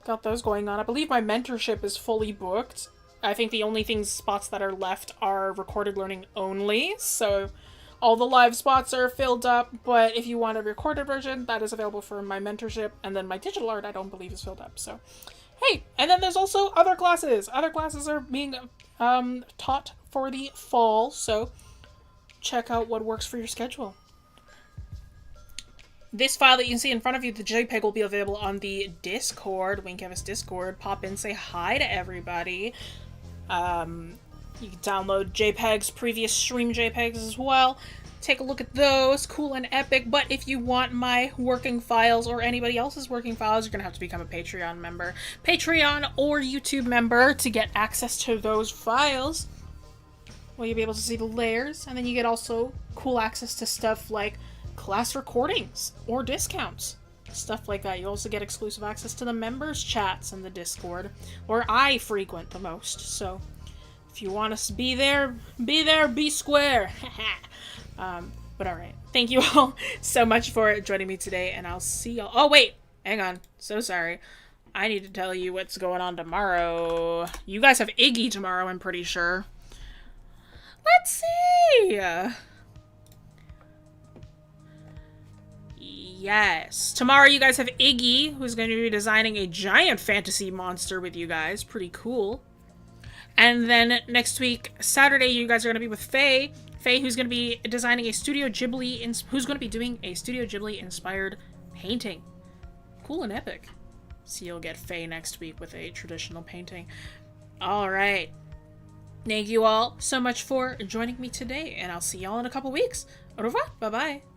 got those going on. I believe my mentorship is fully booked. I think the only spots that are left are recorded learning only. So, all the live spots are filled up. But if you want a recorded version, that is available for my mentorship. And then my digital art, I don't believe is filled up. So, hey, and then there's also other classes. Other classes are being taught for the fall. So, check out what works for your schedule. This file that you can see in front of you, the JPEG, will be available on the Discord, Wing Canvas Discord. Pop in, say hi to everybody. You can download JPEGs, previous stream JPEGs as well. take a look at those. Cool and epic. But if you want my working files or anybody else's working files, you're going to have to become a Patreon member. Patreon or YouTube member to get access to those files. Well, you'll be able to see the layers, and then you get also cool access to stuff like class recordings or discounts. Stuff like that. You also get exclusive access to the members chats and the Discord, where I frequent the most. So if you want us to be there, be square. But alright. Thank you all so much for joining me today, and I'll see y'all. Oh, wait! Hang on. So sorry. I need to tell you what's going on tomorrow. You guys have Iggy tomorrow, I'm pretty sure. Let's see! Yes. Tomorrow you guys have Iggy, who's going to be designing a giant fantasy monster with you guys. Pretty cool. And then next week, Saturday, you guys are going to be with Faye. Faye, who's going to be designing a Studio Ghibli, who's going to be doing a Studio Ghibli inspired painting. Cool and epic. So you'll get Faye next week with a traditional painting. All right. Thank you all so much for joining me today, and I'll see y'all in a couple weeks. Au revoir. Bye-bye.